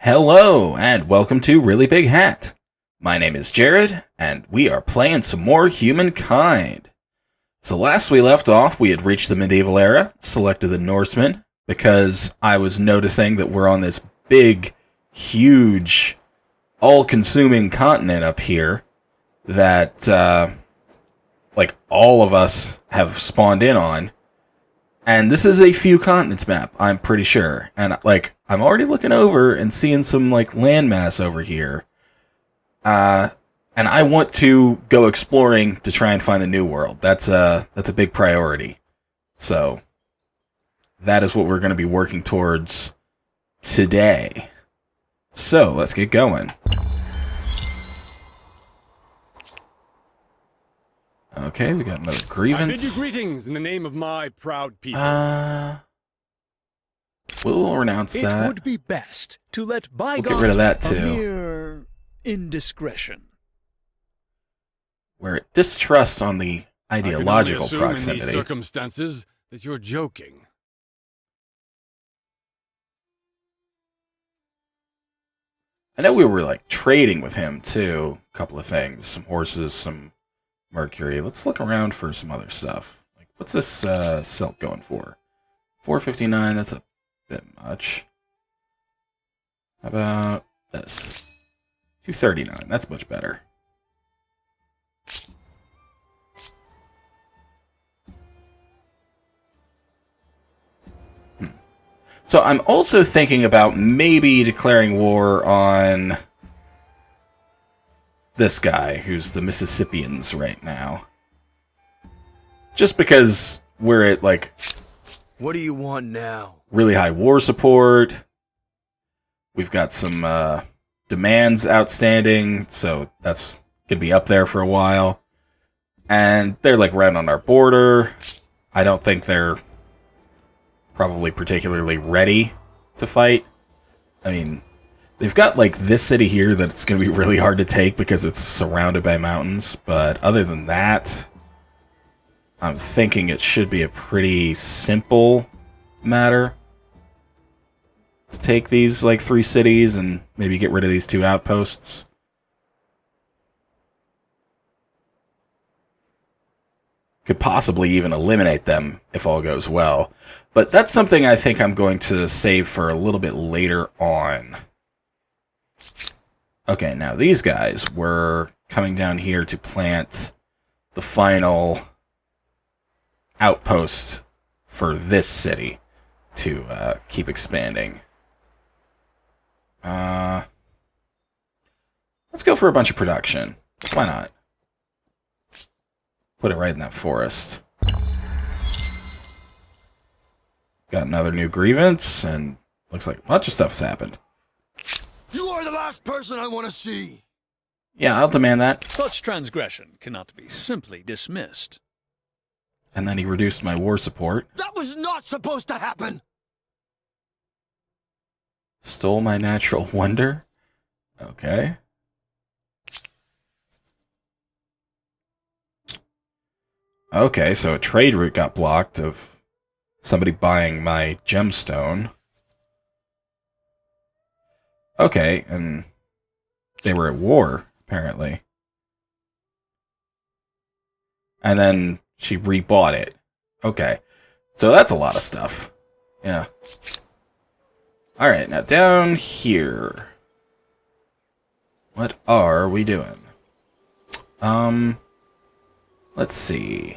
Hello, and welcome to ReallyBigHat. My name is Jared, and we are playing some more Humankind. So last we left off, we had reached the medieval era, selected the Norsemen, because I was noticing that we're on this big, huge, all-consuming continent up here that, all of us have spawned in on. And this is a few continents map, I'm pretty sure. And, I'm already looking over and seeing some, landmass over here. And I want to go exploring to try and find the New World. That's a big priority. So, that is what we're going to be working towards today. So, let's get going. Okay, we got another grievance. I bid you greetings in the name of my proud people. We'll renounce that. It would be best to let bygones We'll get rid of that too. A mere indiscretion. We're at distrust on the ideological I can only assume proximity. in these circumstances that you're joking. I know we were trading with him too. A couple of things, some horses, some mercury. Let's look around for some other stuff. What's this silk going for? 459. That's a bit much. How about this? 239. That's much better. So I'm also thinking about maybe declaring war on this guy, who's the Mississippians right now. Just because we're at, What do you want now? really high war support. We've got some demands outstanding, so that's going to be up there for a while. And they're, right on our border. I don't think they're probably particularly ready to fight. I mean, they've got, this city here that it's going to be really hard to take because it's surrounded by mountains. But other than that, I'm thinking it should be a pretty simple matter to take these, 3 cities and maybe get rid of these 2 outposts. Could possibly even eliminate them if all goes well. But that's something I think I'm going to save for a little bit later on. Okay, now these guys were coming down here to plant the final outpost for this city to keep expanding. Let's go for a bunch of production. Why not? Put it right in that forest. Got another new grievance, and looks like a bunch of stuff has happened. You are the last person I want to see! Yeah, I'll demand that. Such transgression cannot be simply dismissed. And then he reduced my war support. That was not supposed to happen! Stole my natural wonder? Okay. Okay, so a trade route got blocked of somebody buying my gemstone. Okay, and they were at war, apparently. And then she rebought it. Okay, so that's a lot of stuff. Yeah. Alright, now down here. What are we doing? Let's see.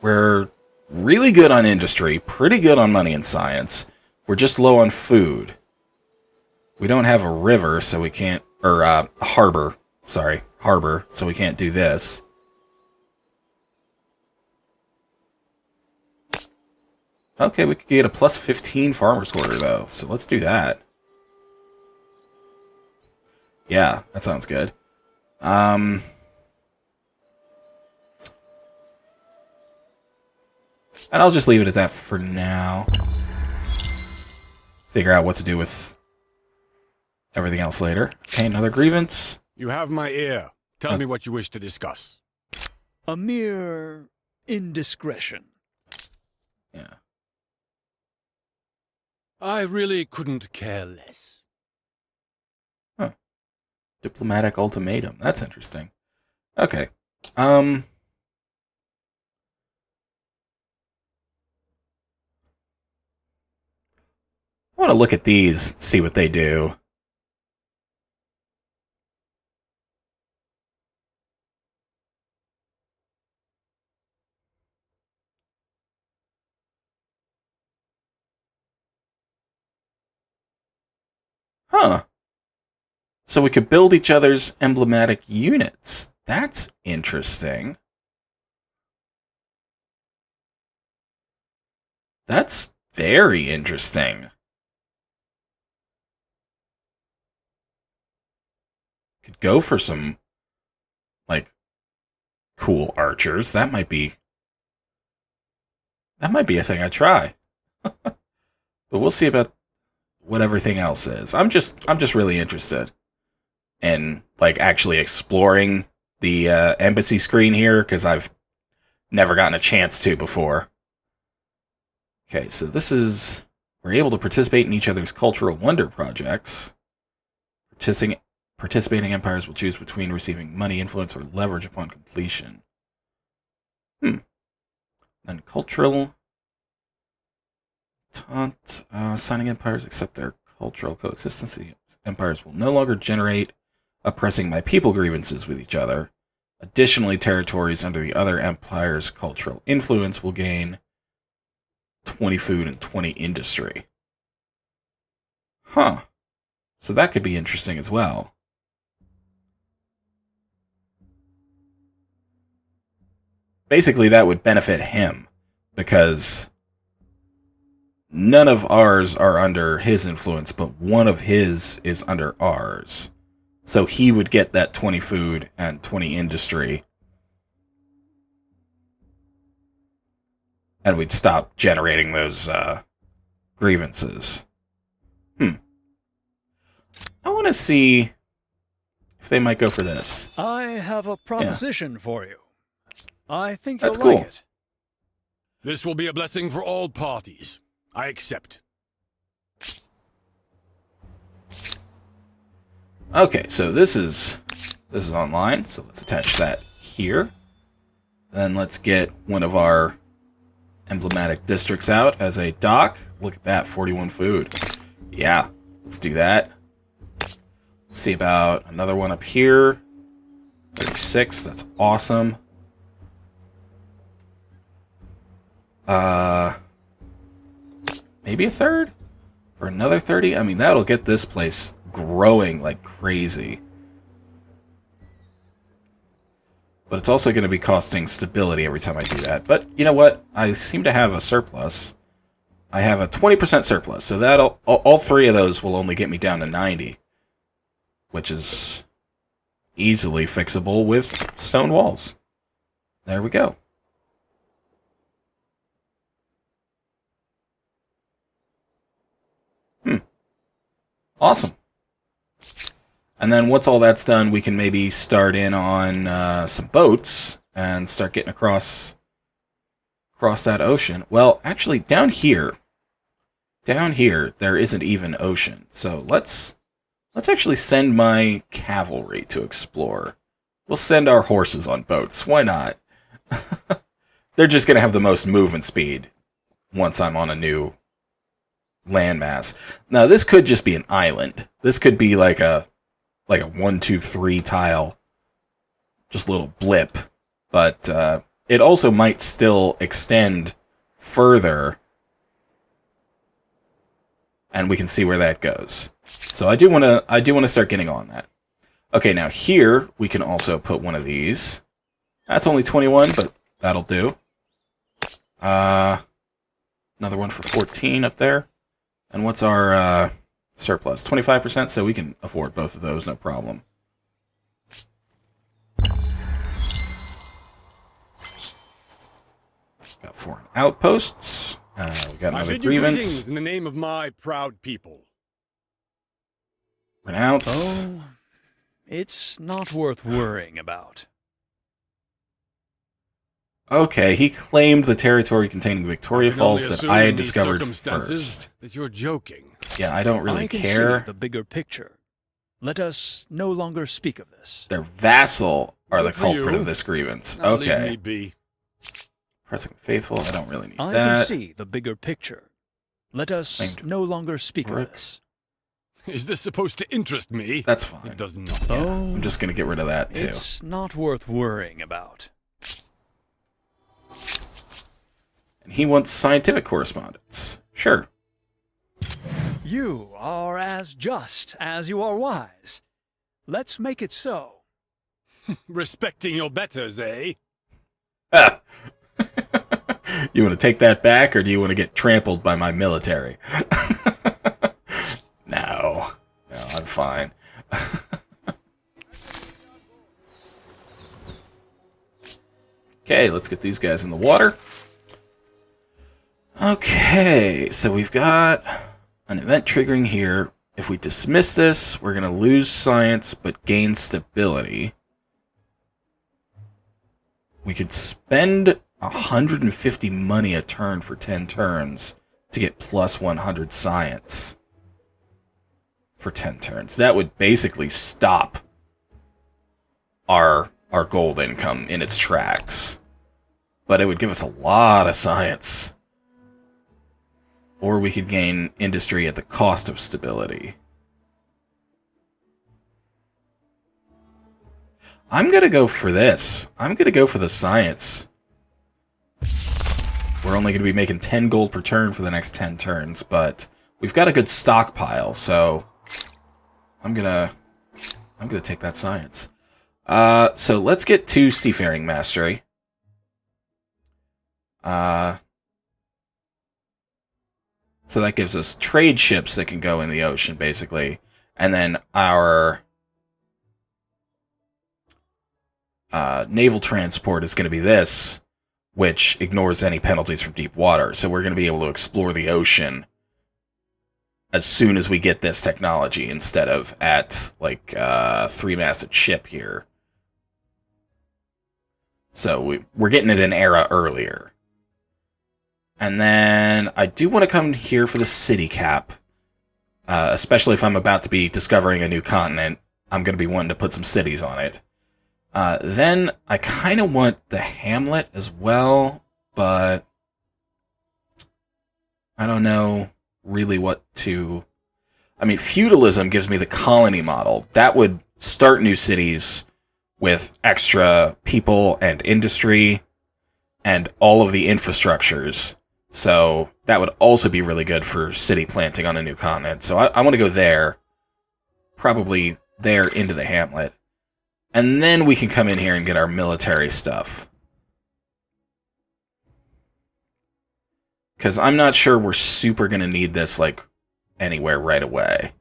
We're really good on industry, pretty good on money and science. We're just low on food. We don't have a river, so we can't... Or, a harbor. Sorry, harbor, so we can't do this. Okay, we could get a plus 15 farmer score, though, so let's do that. Yeah, that sounds good. And I'll just leave it at that for now. Figure out what to do with everything else later. Okay, another grievance. You have my ear. Tell me what you wish to discuss. A mere indiscretion. Yeah. I really couldn't care less. Huh. Diplomatic ultimatum. That's interesting. Okay. I want to look at these, see what they do. Huh. So we could build each other's emblematic units. That's interesting. That's very interesting. Could go for some, like, cool archers. That might be a thing I try. But we'll see about what everything else is. I'm just really interested in, like, actually exploring the embassy screen here, because I've never gotten a chance to before. Okay, so this is... We're able to participate in each other's cultural wonder projects. Participating empires will choose between receiving money, influence, or leverage upon completion. Then cultural... Taunt. Signing empires accept their cultural coexistence. Empires will no longer generate oppressing my people grievances with each other. Additionally, territories under the other empire's cultural influence will gain 20 food and 20 industry. Huh. So that could be interesting as well. Basically, that would benefit him, because none of ours are under his influence, but one of his is under ours. So he would get that 20 food and 20 industry. And we'd stop generating those grievances. I want to see if they might go for this. I have a proposition for you. I think That's you'll cool. like it. This will be a blessing for all parties. I accept. Okay, so this is online, so let's attach that here. Then let's get one of our emblematic districts out as a dock. Look at that, 41 food. Yeah, let's do that. Let's see about another one up here. 36, that's awesome. Maybe a third? For another 30? I mean, that'll get this place growing like crazy. But it's also going to be costing stability every time I do that. But you know what? I seem to have a surplus. I have a 20% surplus, so that'll all three of those will only get me down to 90, which is easily fixable with stone walls. There we go. Awesome. And then once all that's done, we can maybe start in on some boats and start getting across that ocean. Well, actually, down here, there isn't even ocean. So let's actually send my cavalry to explore. We'll send our horses on boats. Why not? They're just going to have the most movement speed once I'm on a new landmass. Now, this could just be an island. This could be like a 1, 2, 3 tile, just a little blip. But it also might still extend further, and we can see where that goes. So I do want to start getting on that. Okay, now here we can also put one of these. That's only 21, but that'll do. Another one for 14 up there. And what's our surplus? 25%, so we can afford both of those, no problem. Got foreign outposts. We got I another bid you grievance. greetings in the name of my proud people. Renounce. Oh, it's not worth worrying about. Okay, he claimed the territory containing Victoria can only Falls that assume I in had these discovered circumstances first. that you're joking. Yeah, I don't really I can care. see the bigger picture. Let us no longer speak of this. Their vassal are the Good for culprit you. of this grievance. Now leave Okay. me be. Pressing faithful, I don't really need I that. can see the bigger picture. Let us Claimed no longer speak Rook. of this. Is this supposed to interest me? That's fine. It does not. Oh, I'm just gonna get rid of that too. it's not worth worrying about. And he wants scientific correspondence. Sure. You are as just as you are wise. Let's make it so. Respecting your betters, eh? Ah. You want to take that back, or do you want to get trampled by my military? No, I'm fine. Okay, let's get these guys in the water. Okay, so we've got an event triggering here. If we dismiss this, we're going to lose science but gain stability. We could spend 150 money a turn for 10 turns to get plus 100 science for 10 turns. That would basically stop our gold income in its tracks. But it would give us a lot of science. Or we could gain industry at the cost of stability. I'm going to go for this. I'm going to go for the science. We're only going to be making 10 gold per turn for the next 10 turns, but we've got a good stockpile, so I'm going to take that science. So let's get to Seafaring Mastery. So that gives us trade ships that can go in the ocean, basically. And then our naval transport is going to be this, which ignores any penalties from deep water. So we're going to be able to explore the ocean as soon as we get this technology, instead of at, like, three-masted ship here. So we're getting it an era earlier. And then I do want to come here for the city cap. Especially if I'm about to be discovering a new continent. I'm going to be wanting to put some cities on it. Then I kind of want the hamlet as well, but I don't know really what to... I mean, feudalism gives me the colony model. That would start new cities with extra people and industry and all of the infrastructures. So that would also be really good for city planting on a new continent. So I want to go there. Probably there into the hamlet. And then we can come in here and get our military stuff. Because I'm not sure we're super going to need this, like, anywhere right away.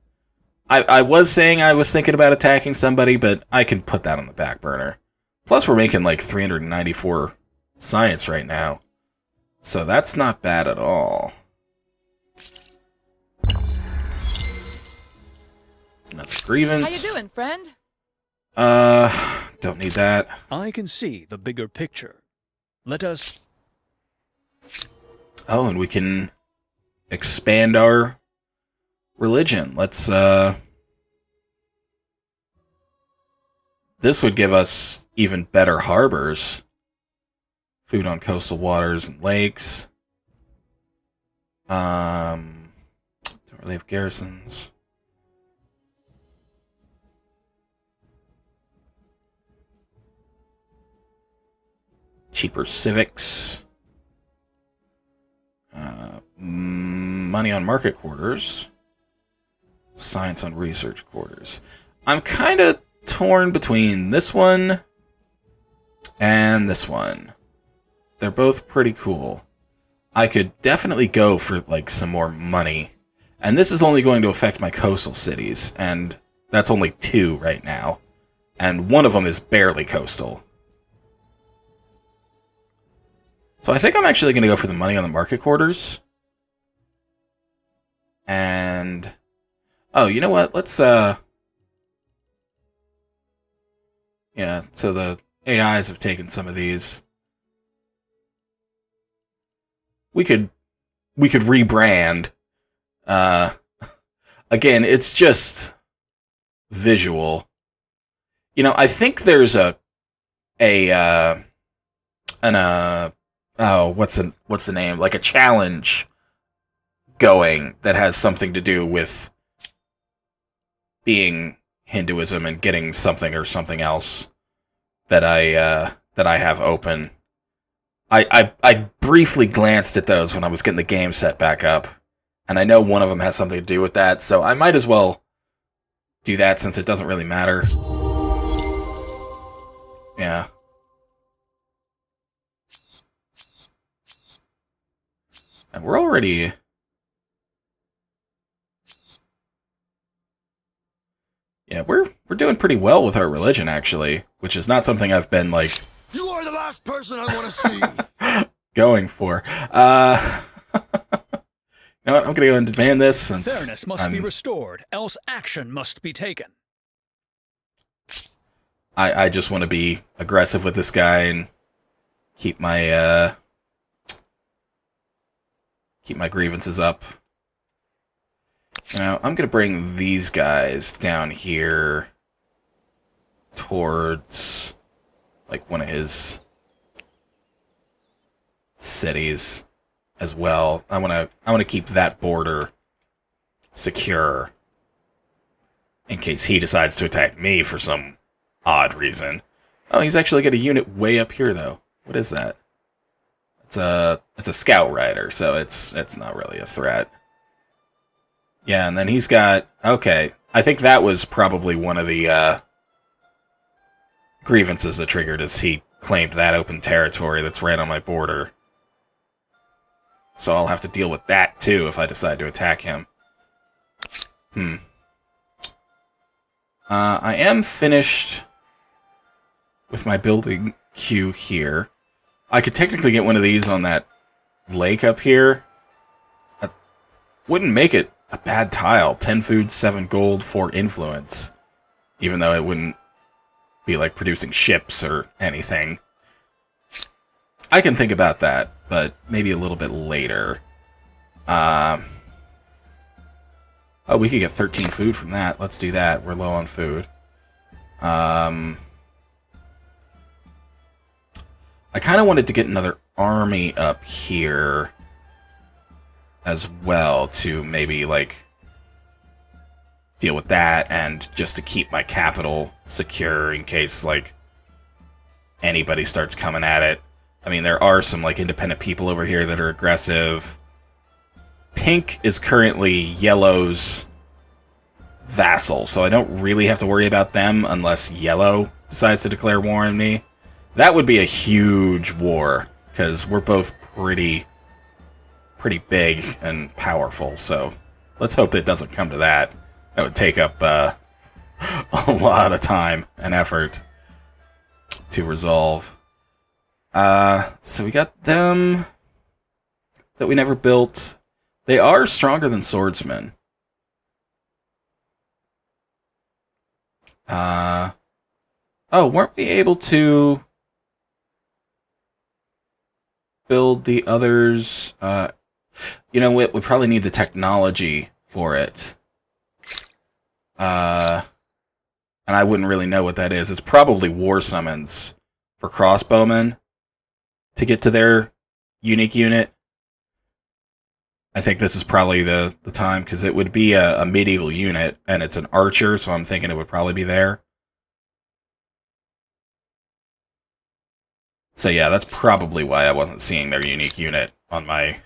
I was saying I was thinking about attacking somebody, but I can put that on the back burner. Plus, we're making, like, 394 science right now. So that's not bad at all. Another grievance. How you doing, friend? Don't need that. I can see the bigger picture. Let us... Oh, and we can expand our religion. Let's, this would give us even better harbors. Food on coastal waters and lakes. Don't really have garrisons. Cheaper civics. Money on market quarters. Science on research quarters. I'm kind of torn between this one and this one. They're both pretty cool. I could definitely go for, like, some more money. And this is only going to affect my coastal cities, and that's only 2 right now. And one of them is barely coastal. So I think I'm actually going to go for the money on the market quarters. And... oh, you know what? Let's, yeah, so the AIs have taken some of these. we could rebrand. Again, it's just visual. You know, I think there's what's the name? Like a challenge going that has something to do with being Hinduism and getting something or something else that I have open. I briefly glanced at those when I was getting the game set back up, and I know one of them has something to do with that, so I might as well do that since it doesn't really matter. Yeah. And we're already... Yeah, we're doing pretty well with our religion, actually, which is not something I've been, like... You are the last person I want to see! going for. You know what, I'm gonna go and demand this, since Fairness must be restored, else action must be taken. I just want to be aggressive with this guy and keep my grievances up. You know, I'm gonna bring these guys down here towards like one of his cities as well. I wanna keep that border secure in case he decides to attack me for some odd reason. Oh, he's actually got a unit way up here though. What is that? It's a scout rider, so it's not really a threat. Yeah, and then he's got... Okay, I think that was probably one of the grievances that triggered as he claimed that open territory that's right on my border. So I'll have to deal with that, too, if I decide to attack him. I am finished with my building queue here. I could technically get one of these on that lake up here. That wouldn't make it a bad tile. 10 food, 7 gold, 4 influence. Even though it wouldn't be like producing ships or anything. I can think about that, but maybe a little bit later. Oh, we could get 13 food from that. Let's do that. We're low on food. I kind of wanted to get another army up here as well to maybe, like, deal with that and just to keep my capital secure in case, like, anybody starts coming at it. I mean, there are some, like, independent people over here that are aggressive. Pink is currently Yellow's vassal, so I don't really have to worry about them unless Yellow decides to declare war on me. That would be a huge war, because we're both pretty big and powerful, so let's hope it doesn't come to that. That would take up a lot of time and effort to resolve. So we got them that we never built. They are stronger than swordsmen. Oh, weren't we able to build the others? You know what? We probably need the technology for it. And I wouldn't really know what that is. It's probably war summons for crossbowmen to get to their unique unit. I think this is probably the time, because it would be a medieval unit, and it's an archer, so I'm thinking it would probably be there. So yeah, that's probably why I wasn't seeing their unique unit on my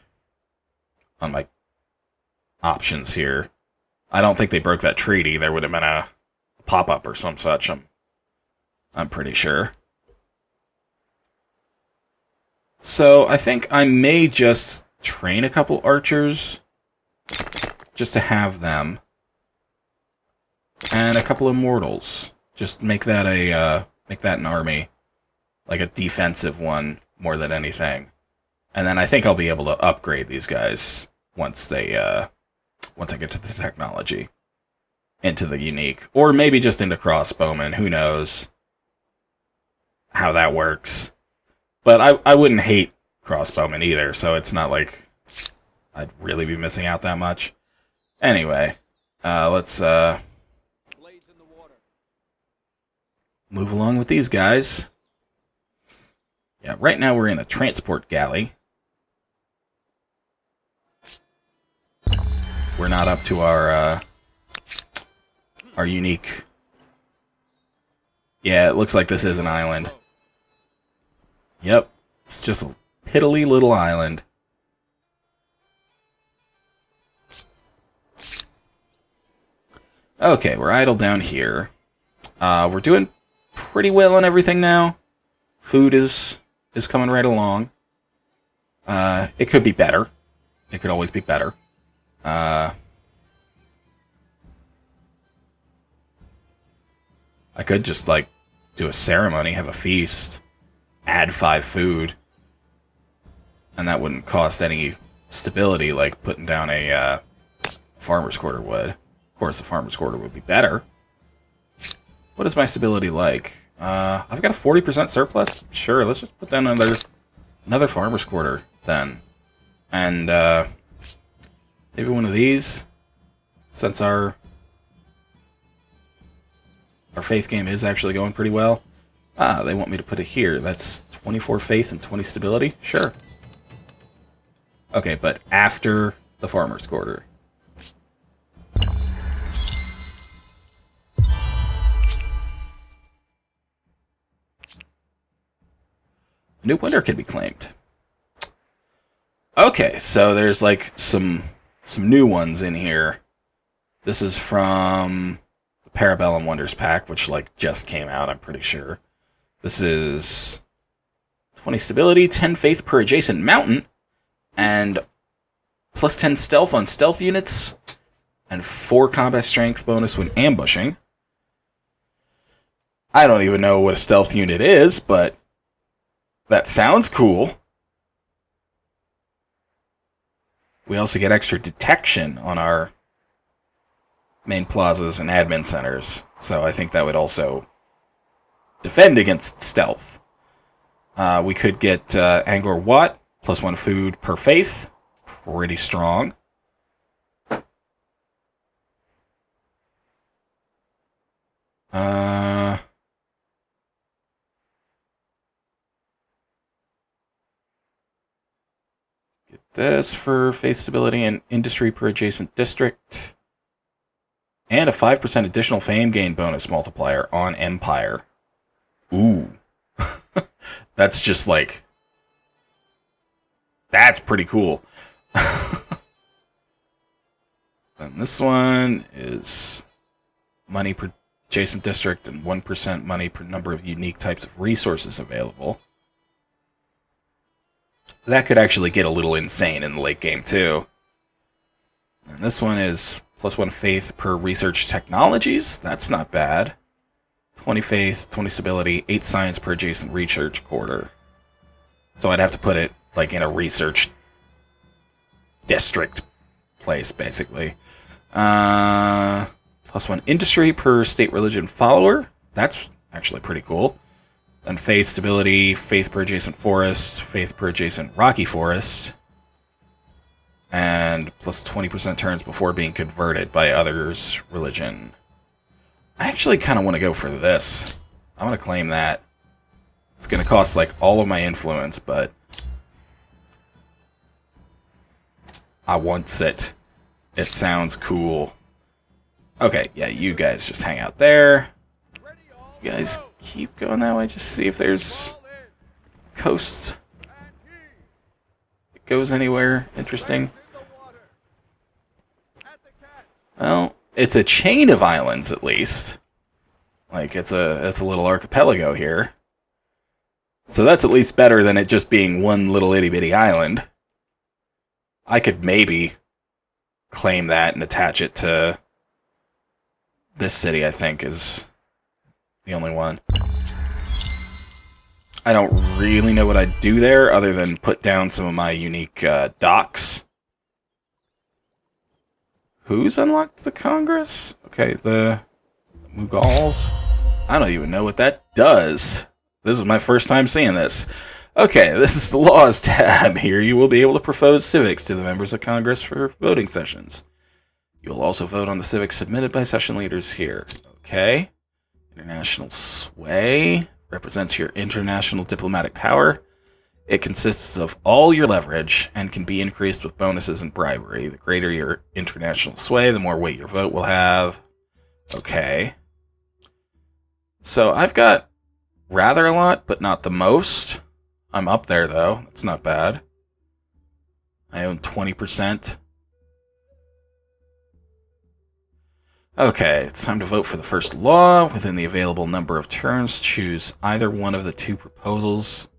options here. I don't think they broke that treaty. There would have been a pop-up or some such, I'm pretty sure. So I think I may just train a couple archers just to have them, and a couple immortals. Just make that an army, like a defensive one more than anything. And then I think I'll be able to upgrade these guys once I get to the technology into the unique, or maybe just into crossbowmen. Who knows how that works? But I wouldn't hate crossbowman either, so it's not like I'd really be missing out that much. Anyway, let's move along with these guys. Yeah, right now we're in a transport galley. We're not up to our unique... Yeah, it looks like this is an island. Yep, it's just a piddly little island. Okay, we're idle down here. We're doing pretty well on everything now. Food is coming right along. It could be better. It could always be better. I could just, like, do a ceremony, have a feast, add 5 food, and that wouldn't cost any stability like putting down a farmer's quarter would. Of course, the farmer's quarter would be better. What is my stability like? I've got a 40% surplus? Sure, let's just put down another farmer's quarter, then. And, maybe one of these, since our faith game is actually going pretty well. They want me to put it here. That's 24 faith and 20 stability? Sure. Okay, but after the farmer's quarter. A new wonder can be claimed. Okay, so there's like some new ones in here. This is from the Parabellum Wonders pack, which like just came out, I'm pretty sure. This is 20 stability, 10 faith per adjacent mountain, and plus 10 stealth on stealth units, and 4 combat strength bonus when ambushing. I don't even know what a stealth unit is, but that sounds cool. We also get extra detection on our main plazas and admin centers, so I think that would also defend against stealth. We could get Angkor Wat, plus 1 food per faith. Pretty strong. Get this for faith stability and industry per adjacent district. And a 5% additional fame gain bonus multiplier on Empire. Ooh. That's just like... That's pretty cool. And this one is money per adjacent district and 1% money per number of unique types of resources available. That could actually get a little insane in the late game, too. And this one is plus 1 faith per research technologies. That's not bad. 20 faith, 20 stability, 8 science per adjacent research quarter. So I'd have to put it like in a research district place, basically. Plus 1 industry per state religion follower. That's actually pretty cool. Then faith stability, faith per adjacent forest, faith per adjacent rocky forest. And plus 20% turns before being converted by others' religion. I actually kind of want to go for this. I want to claim that. It's going to cost like all of my influence, but I want it. It sounds cool. Okay, yeah, you guys just hang out there. You guys keep going that way, just see if there's coast that goes anywhere interesting. Well, it's a chain of islands, at least. Like, it's a little archipelago here. So that's at least better than it just being one little itty-bitty island. I could maybe claim that and attach it to this city, I think, is the only one. I don't really know what I'd do there, other than put down some of my unique docks. Who's unlocked the Congress? Okay, the Mughals. I don't even know what that does. This is my first time seeing this. Okay, this is the Laws tab. Here you will be able to propose civics to the members of Congress for voting sessions. You will also vote on the civics submitted by session leaders here. Okay. International sway represents your international diplomatic power. It consists of all your leverage and can be increased with bonuses and bribery. The greater your international sway, the more weight your vote will have. Okay. So I've got rather a lot, but not the most. I'm up there, though. That's not bad. I own 20%. Okay, it's time to vote for the first law. Within the available number of turns, choose either one of the two proposals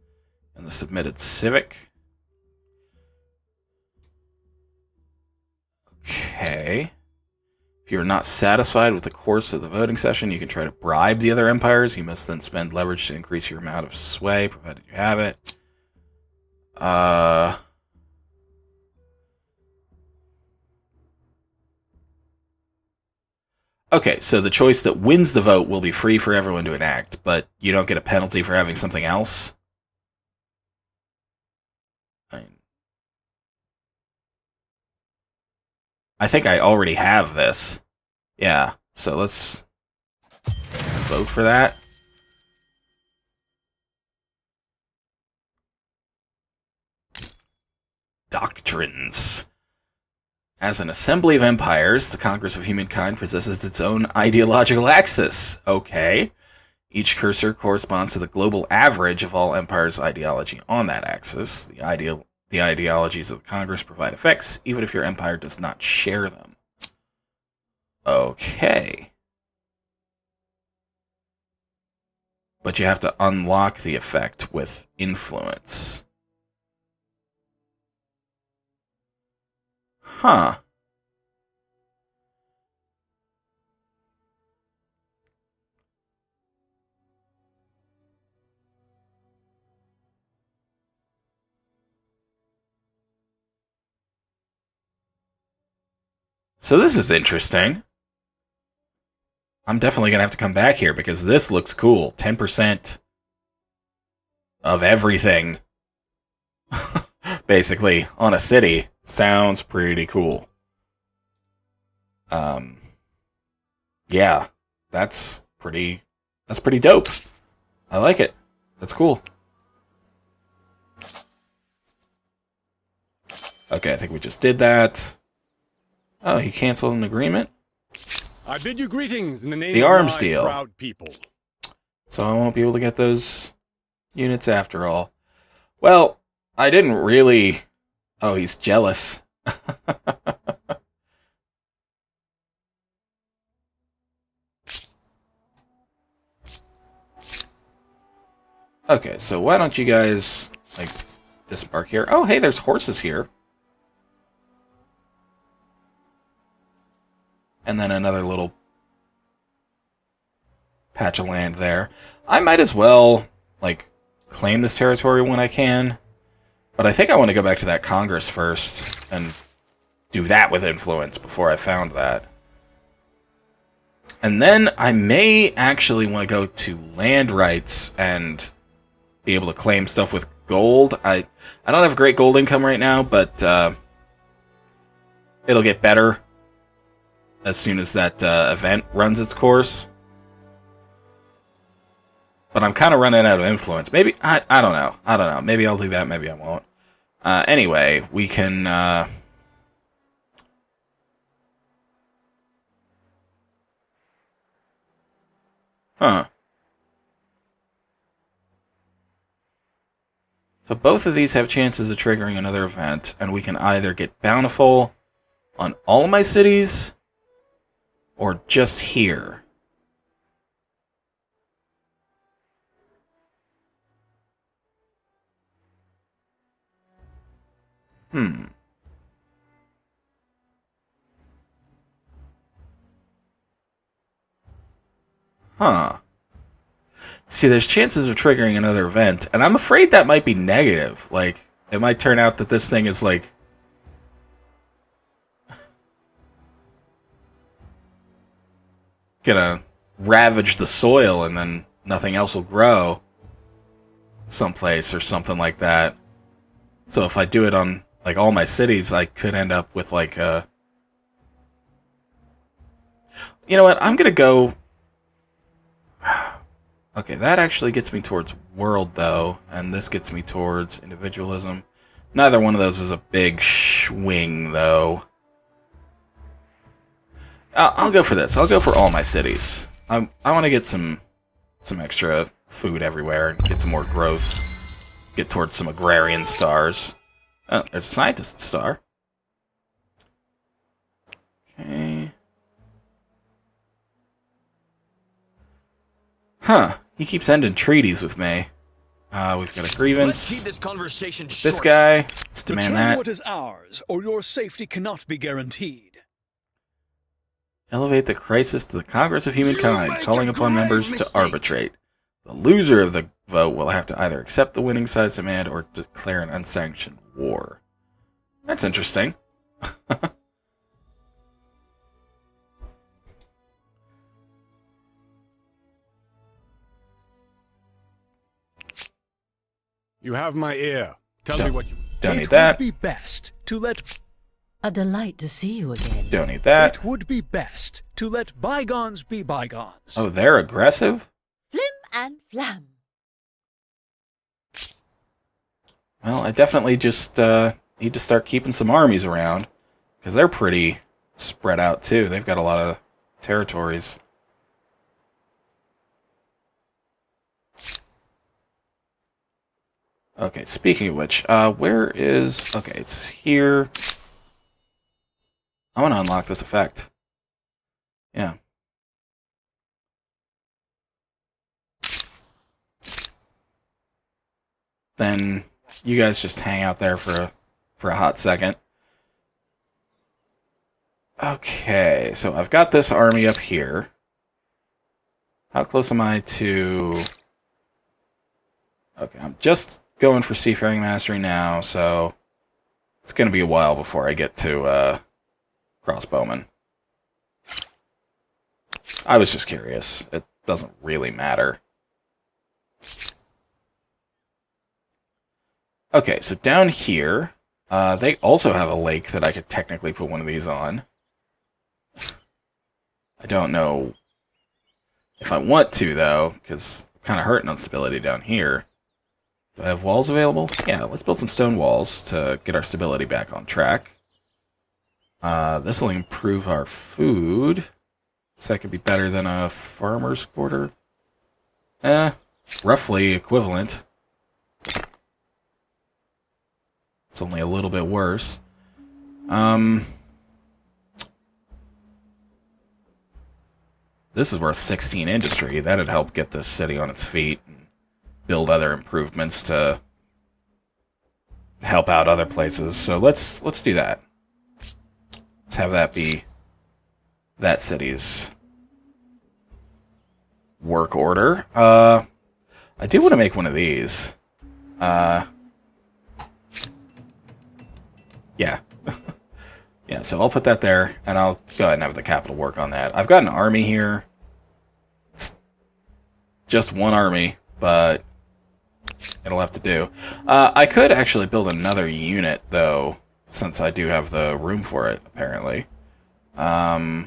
in the submitted civic. Okay. If you are not satisfied with the course of the voting session, you can try to bribe the other empires. You must then spend leverage to increase your amount of sway, provided you have it. Okay, so the choice that wins the vote will be free for everyone to enact, but you don't get a penalty for having something else. I think I already have this. Yeah, so let's vote for that. Doctrines. As an assembly of empires, the Congress of Humankind possesses its own ideological axis. Okay. Each cursor corresponds to the global average of all empires' ideology on that axis. The ideologies of the Congress provide effects, even if your empire does not share them. Okay. But you have to unlock the effect with influence. Huh. So this is interesting. I'm definitely going to have to come back here because this looks cool. 10% of everything, basically, on a city. Sounds pretty cool. Yeah, that's pretty dope. I like it. That's cool. Okay, I think we just did that. Oh, he canceled an agreement? I bid you greetings in the name The of arms my deal. proud people. So I won't be able to get those units after all. Well, I didn't really... Oh, he's jealous. Okay, so why don't you guys, like, disembark here? Oh, hey, there's horses here. And then another little patch of land there. I might as well, like, claim this territory when I can. But I think I want to go back to that Congress first and do that with influence before I found that. And then I may actually want to go to land rights and be able to claim stuff with gold. I don't have great gold income right now, but it'll get better as soon as that event runs its course. But I'm kind of running out of influence. Maybe, I don't know. I don't know. Maybe I'll do that, maybe I won't. Anyway, we can... Huh. So both of these have chances of triggering another event, and we can either get Bountiful on all my cities, or just here. Huh. See, there's chances of triggering another event, and I'm afraid that might be negative. Like, it might turn out that this thing is, like... gonna ravage the soil, and then nothing else will grow. someplace or something like that. So if I do it on, like, all my cities, I could end up with, like, a... You know what? I'm gonna go... Okay, that actually gets me towards world, though, and this gets me towards individualism. Neither one of those is a big swing, though. I'll go for this. I'll go for all my cities. I want to get some extra food everywhere and get some more growth. Get towards some agrarian stars. Oh, there's a scientist star. Okay. Huh. He keeps ending treaties with me. We've got a grievance. Let's keep this conversation short. This guy, let's demand Return that. what is ours, or your safety cannot be guaranteed. Elevate the crisis to the Congress of Humankind, make calling a upon grave members mistake. to arbitrate. The loser of the vote will have to either accept the winning side's demand or declare an unsanctioned war. That's interesting. You have my ear. Tell me what you... Don't need It that. would be best to let... A delight to see you again. Don't need that. It would be best to let bygones be bygones. Oh, they're aggressive? Flim and flam. Well, I definitely just need to start keeping some armies around, because they're pretty spread out, too. They've got a lot of territories. Okay, speaking of which, where is... Okay, it's here. I want to unlock this effect. Yeah. Then you guys just hang out there for a hot second. Okay, so I've got this army up here. How close am I to... Okay, I'm just going for Seafaring Mastery now, so it's going to be a while before I get to Crossbowman. I was just curious. It doesn't really matter. Okay, so down here, they also have a lake that I could technically put one of these on. I don't know if I want to, though, because I'm kind of hurting on stability down here. Do I have walls available? Yeah, let's build some stone walls to get our stability back on track. This will improve our food. So that could be better than a farmer's quarter. Roughly equivalent. It's only a little bit worse. This is worth 16 industry. That'd help get this city on its feet and build other improvements to help out other places. So let's do that. Let's have that be that city's work order. I do want to make one of these. Yeah. Yeah, so I'll put that there, and I'll go ahead and have the capital work on that. I've got an army here. It's just one army, but it'll have to do. I could actually build another unit, though, since I do have the room for it, apparently. I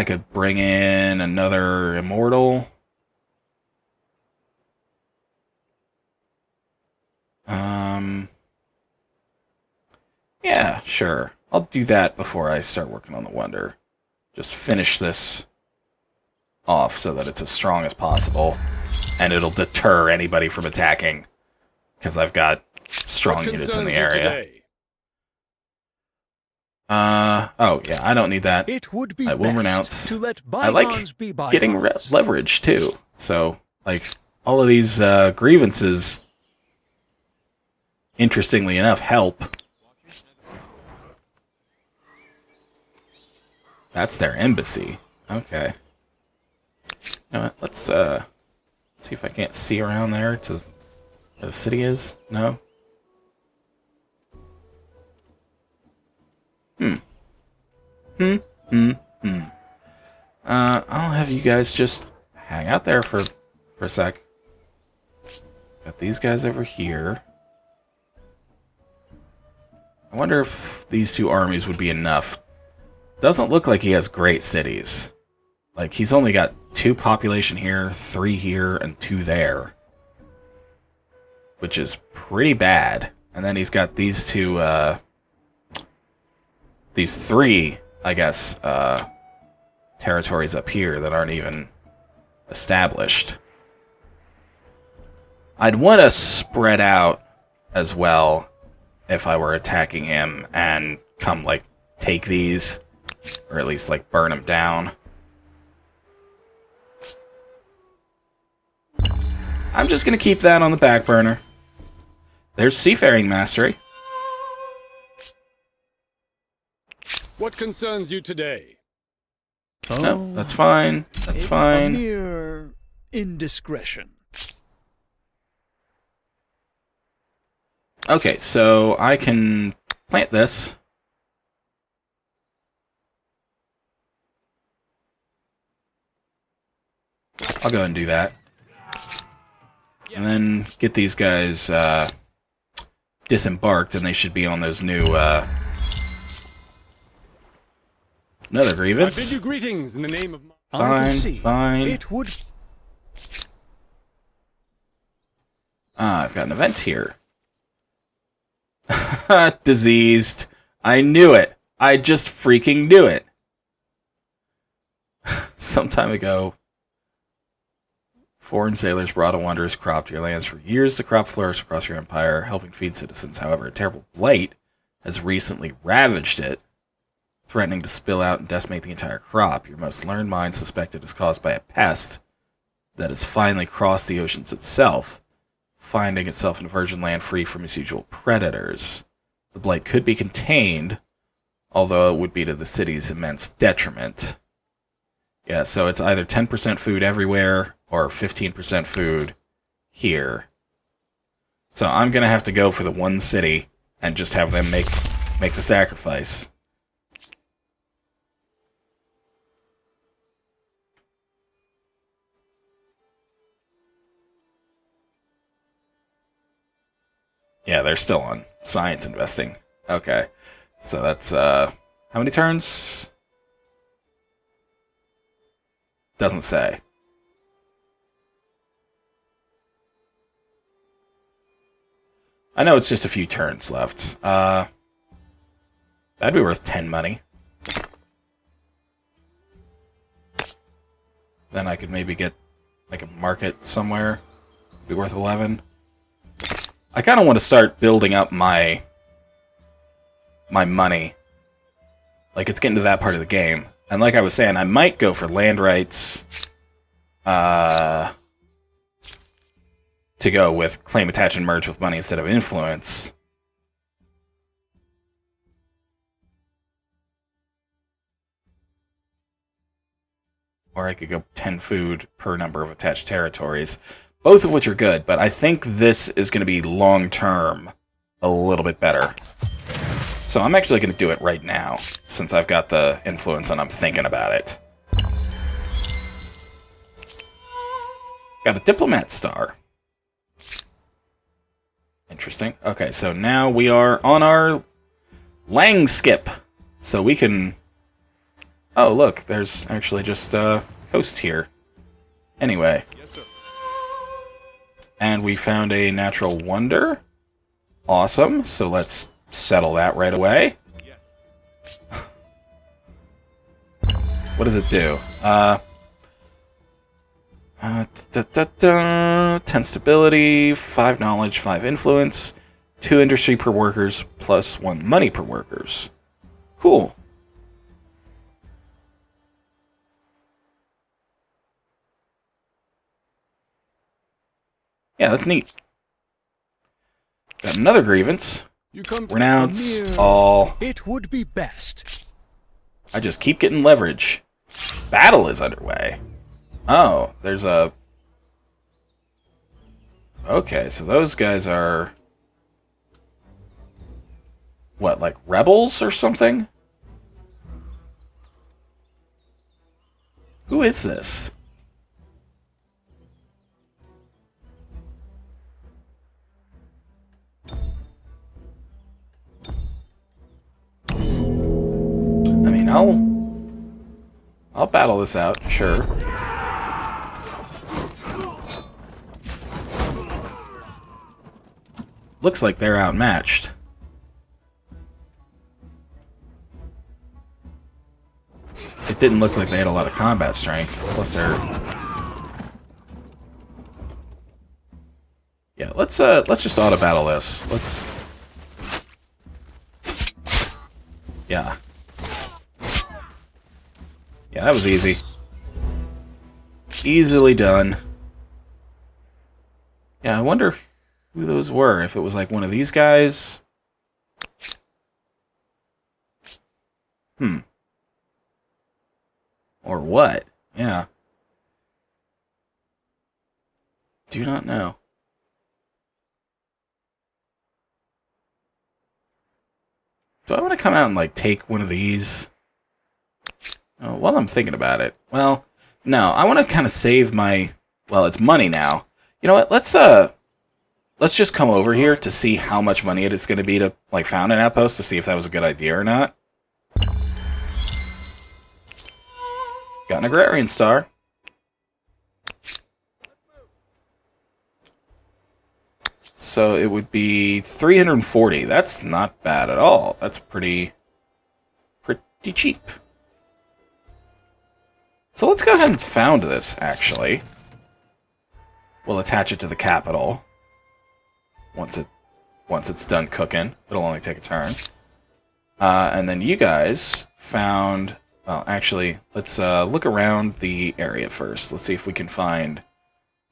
could bring in another immortal. Yeah, sure. I'll do that before I start working on the wonder. Just finish this off so that it's as strong as possible, and it'll deter anybody from attacking, because I've got strong units in the area. Oh, yeah, I don't need that. It would be I will best renounce. to let I like bygones be bygones. getting leverage, too. So, like, all of these grievances, interestingly enough, help. That's their embassy. Okay. You know what? Let's see if I can't see around there to where the city is. No? I'll have you guys just hang out there for a sec. Got these guys over here. I wonder if these two armies would be enough. Doesn't look like he has great cities. Like, he's only got 2 population here, 3 here, and 2 there. Which is pretty bad. And then he's got these 2, these 3, I guess, territories up here that aren't even established. I'd want to spread out as well if I were attacking him and come, like, take these, or at least, like, burn them down. I'm just going to keep that on the back burner. There's Seafaring Mastery. What concerns you today? No, that's fine. That's fine. A mere indiscretion. Okay, so I can plant this. I'll go ahead and do that. And then get these guys disembarked, and they should be on those new... Another I bid grievance. you greetings in the name of... I can Fine, see. fine. It would. Ah, I've got an event here. Diseased. I knew it. I just freaking knew it. Some time ago, foreign sailors brought a wondrous crop to your lands. For years, the crop flourished across your empire, helping feed citizens. However, a terrible blight has recently ravaged it, threatening to spill out and decimate the entire crop. Your most learned mind suspected is caused by a pest that has finally crossed the oceans itself, finding itself in a virgin land free from its usual predators. The blight could be contained, although it would be to the city's immense detriment. Yeah, so it's either 10% food everywhere or 15% food here. So I'm going to have to go for the one city and just have them make the sacrifice. Yeah, they're still on science investing. Okay. So that's, how many turns? Doesn't say. I know it's just a few turns left. That'd be worth 10 money. Then I could maybe get, like, a market somewhere. Be worth 11. I kind of want to start building up my money. Like, it's getting to that part of the game. And like I was saying, I might go for land rights to go with claim, attach, and merge with money instead of influence. Or I could go 10 food per number of attached territories. Both of which are good, but I think this is going to be long-term a little bit better. So I'm actually going to do it right now, since I've got the influence and I'm thinking about it. Got a diplomat star. Interesting. Okay, so now we are on our Lang skip. So we can... Oh, look, there's actually just a coast here. Anyway. Yes, sir. And we found a natural wonder. Awesome. So let's settle that right away. Yes. What does it do? 10 stability, 5 knowledge, 5 influence, 2 industry per workers, plus 1 money per workers. Cool. Yeah, that's neat. Got another grievance. You come to Renounce Mere- all. It would be best. I just keep getting leverage. Battle is underway. Oh, there's a... Okay, so those guys are... What, like rebels or something? Who is this? mean, I'll battle this out, sure. Looks like they're outmatched. It didn't look like they had a lot of combat strength. Plus they're... Yeah, let's just auto battle this. Let's... Yeah. Yeah, that was easy. Easily done. Yeah, I wonder who those were. If it was like one of these guys. Or what? Yeah. Do not know. Do I want to come out and like take one of these? Oh, while I'm thinking about it. Well, no, I want to kind of save my... Well, it's money now. You know what? Let's just come over here to see how much money it is going to be to like found an outpost to see if that was a good idea or not. Got an agrarian star. So it would be 340. That's not bad at all. That's pretty cheap. So let's go ahead and found this, actually. We'll attach it to the capital. Once it's done cooking. It'll only take a turn. And then you guys found... Well, actually, let's look around the area first. Let's see if we can find,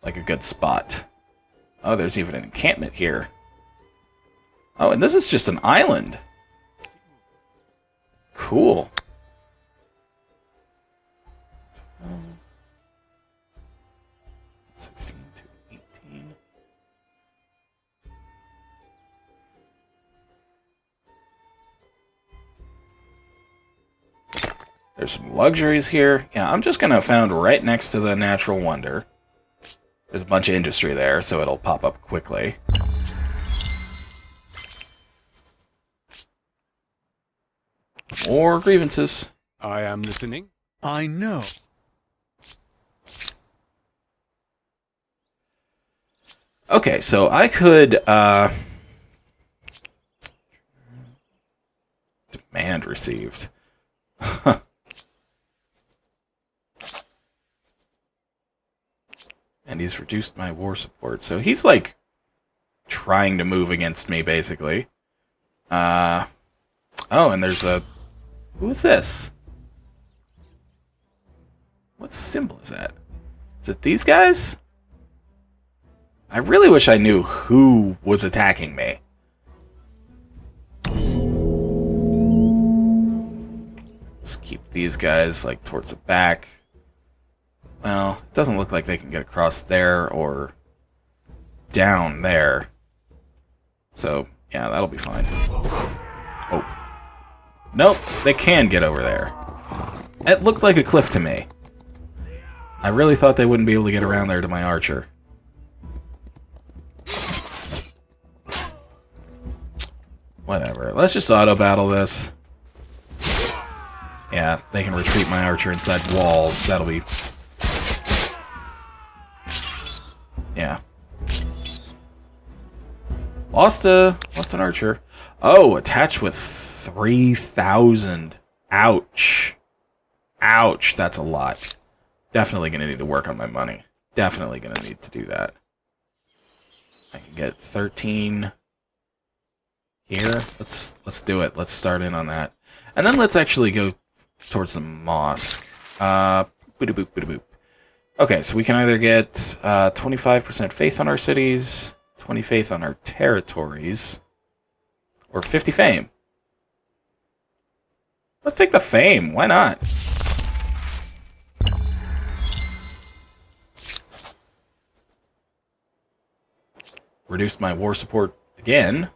like, a good spot. Oh, there's even an encampment here. Oh, and this is just an island. Cool. 16 to 18. There's some luxuries here. Yeah, I'm just going to found right next to the natural wonder. There's a bunch of industry there, so it'll pop up quickly. More grievances. I am listening. I know. Okay, so I could, demand received. And he's reduced my war support. So he's, like, trying to move against me, basically. Oh, and there's a... Who is this? What symbol is that? Is it these guys? I really wish I knew who was attacking me. Let's keep these guys, like, towards the back. Well, it doesn't look like they can get across there or down there. So, yeah, that'll be fine. Hope. Nope, they can get over there. It looked like a cliff to me. I really thought they wouldn't be able to get around there to my archer. Whatever. Let's just auto-battle this. Yeah, they can retreat my archer inside walls. That'll be... Yeah. Lost an archer. Oh, attached with 3,000. Ouch. Ouch, that's a lot. Definitely gonna need to work on my money. Definitely gonna need to do that. I can get 13 here. Let's do it. Let's start in on that. And then let's actually go towards the mosque. Boop-a-boop. Okay, so we can either get 25% faith on our cities, 20 faith on our territories, or 50 fame. Let's take the fame. Why not? Reduced my war support again.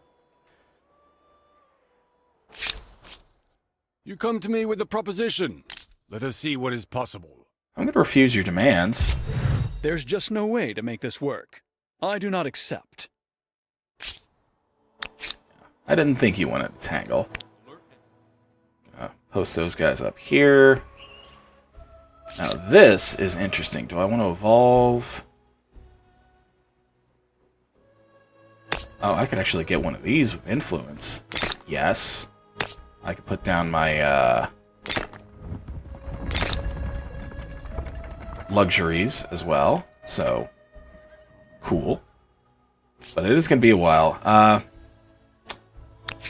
You come to me with a proposition. Let us see what is possible. I'm going to refuse your demands. There's just no way to make this work. I do not accept. I didn't think you wanted to tangle. Post those guys up here. Now this is interesting. Do I want to evolve? Oh, I could actually get one of these with influence. Yes. I could put down my luxuries as well. So, cool. But it is going to be a while.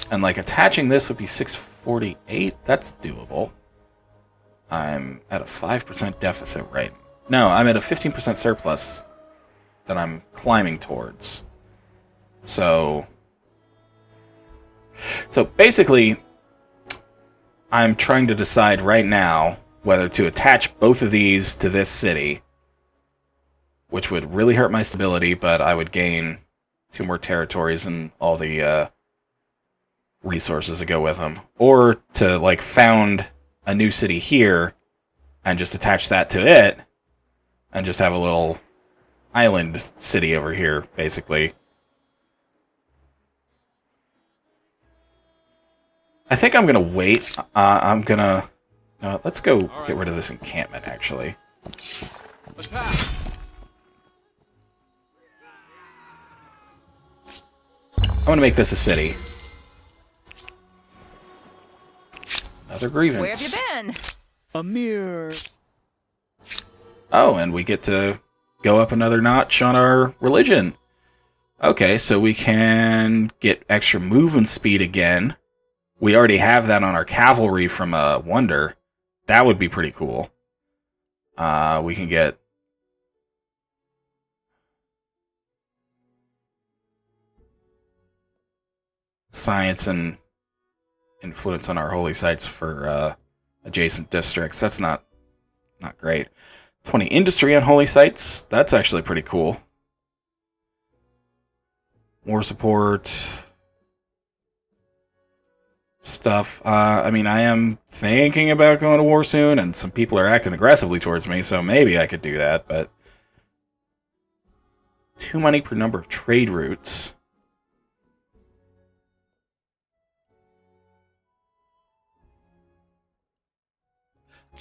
And like attaching this would be 648. That's doable. I'm at a 5% deficit right now. No, I'm at a 15% surplus that I'm climbing towards. So basically, I'm trying to decide right now whether to attach both of these to this city, which would really hurt my stability, but I would gain 2 more territories and all the resources that go with them, or to like found a new city here and just attach that to it and just have a little island city over here, basically. I think I'm gonna wait. Let's go get rid of this encampment, actually. I want to make this a city. Another grievance. Where have you been? A mere... Oh, and we get to go up another notch on our religion. Okay, so we can get extra movement speed again. We already have that on our cavalry from Wonder. That would be pretty cool. We can get... science and influence on our holy sites for adjacent districts. That's not great. 20 industry on holy sites. That's actually pretty cool. War support stuff. I mean, I am thinking about going to war soon, and some people are acting aggressively towards me, so maybe I could do that, but 2 money per number of trade routes.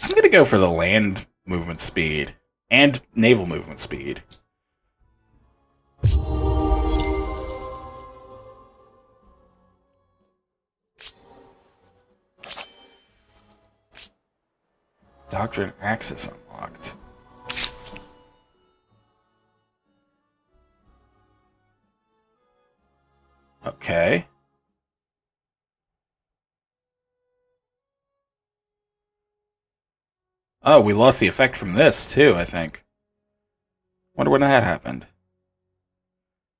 I'm going to go for the land movement speed and naval movement speed. Doctrine access unlocked. Okay. Oh, we lost the effect from this, too, I think. Wonder when that happened.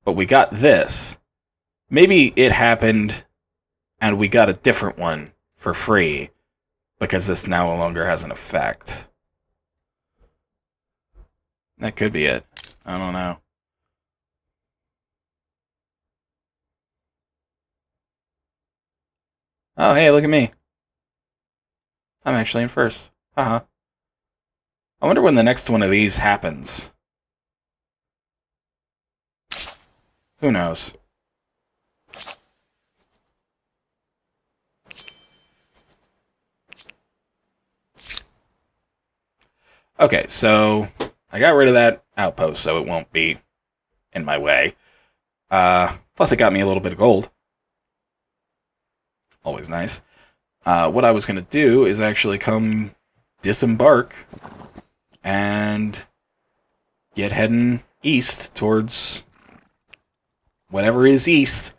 But we got this. Maybe it happened, and we got a different one for free, because this now no longer has an effect. That could be it. I don't know. Oh, hey, look at me. I'm actually in first. Haha. I wonder when the next one of these happens. Who knows? Okay, so I got rid of that outpost, so it won't be in my way. Plus, it got me a little bit of gold. Always nice. What I was going to do is actually come disembark and get heading east towards whatever is east.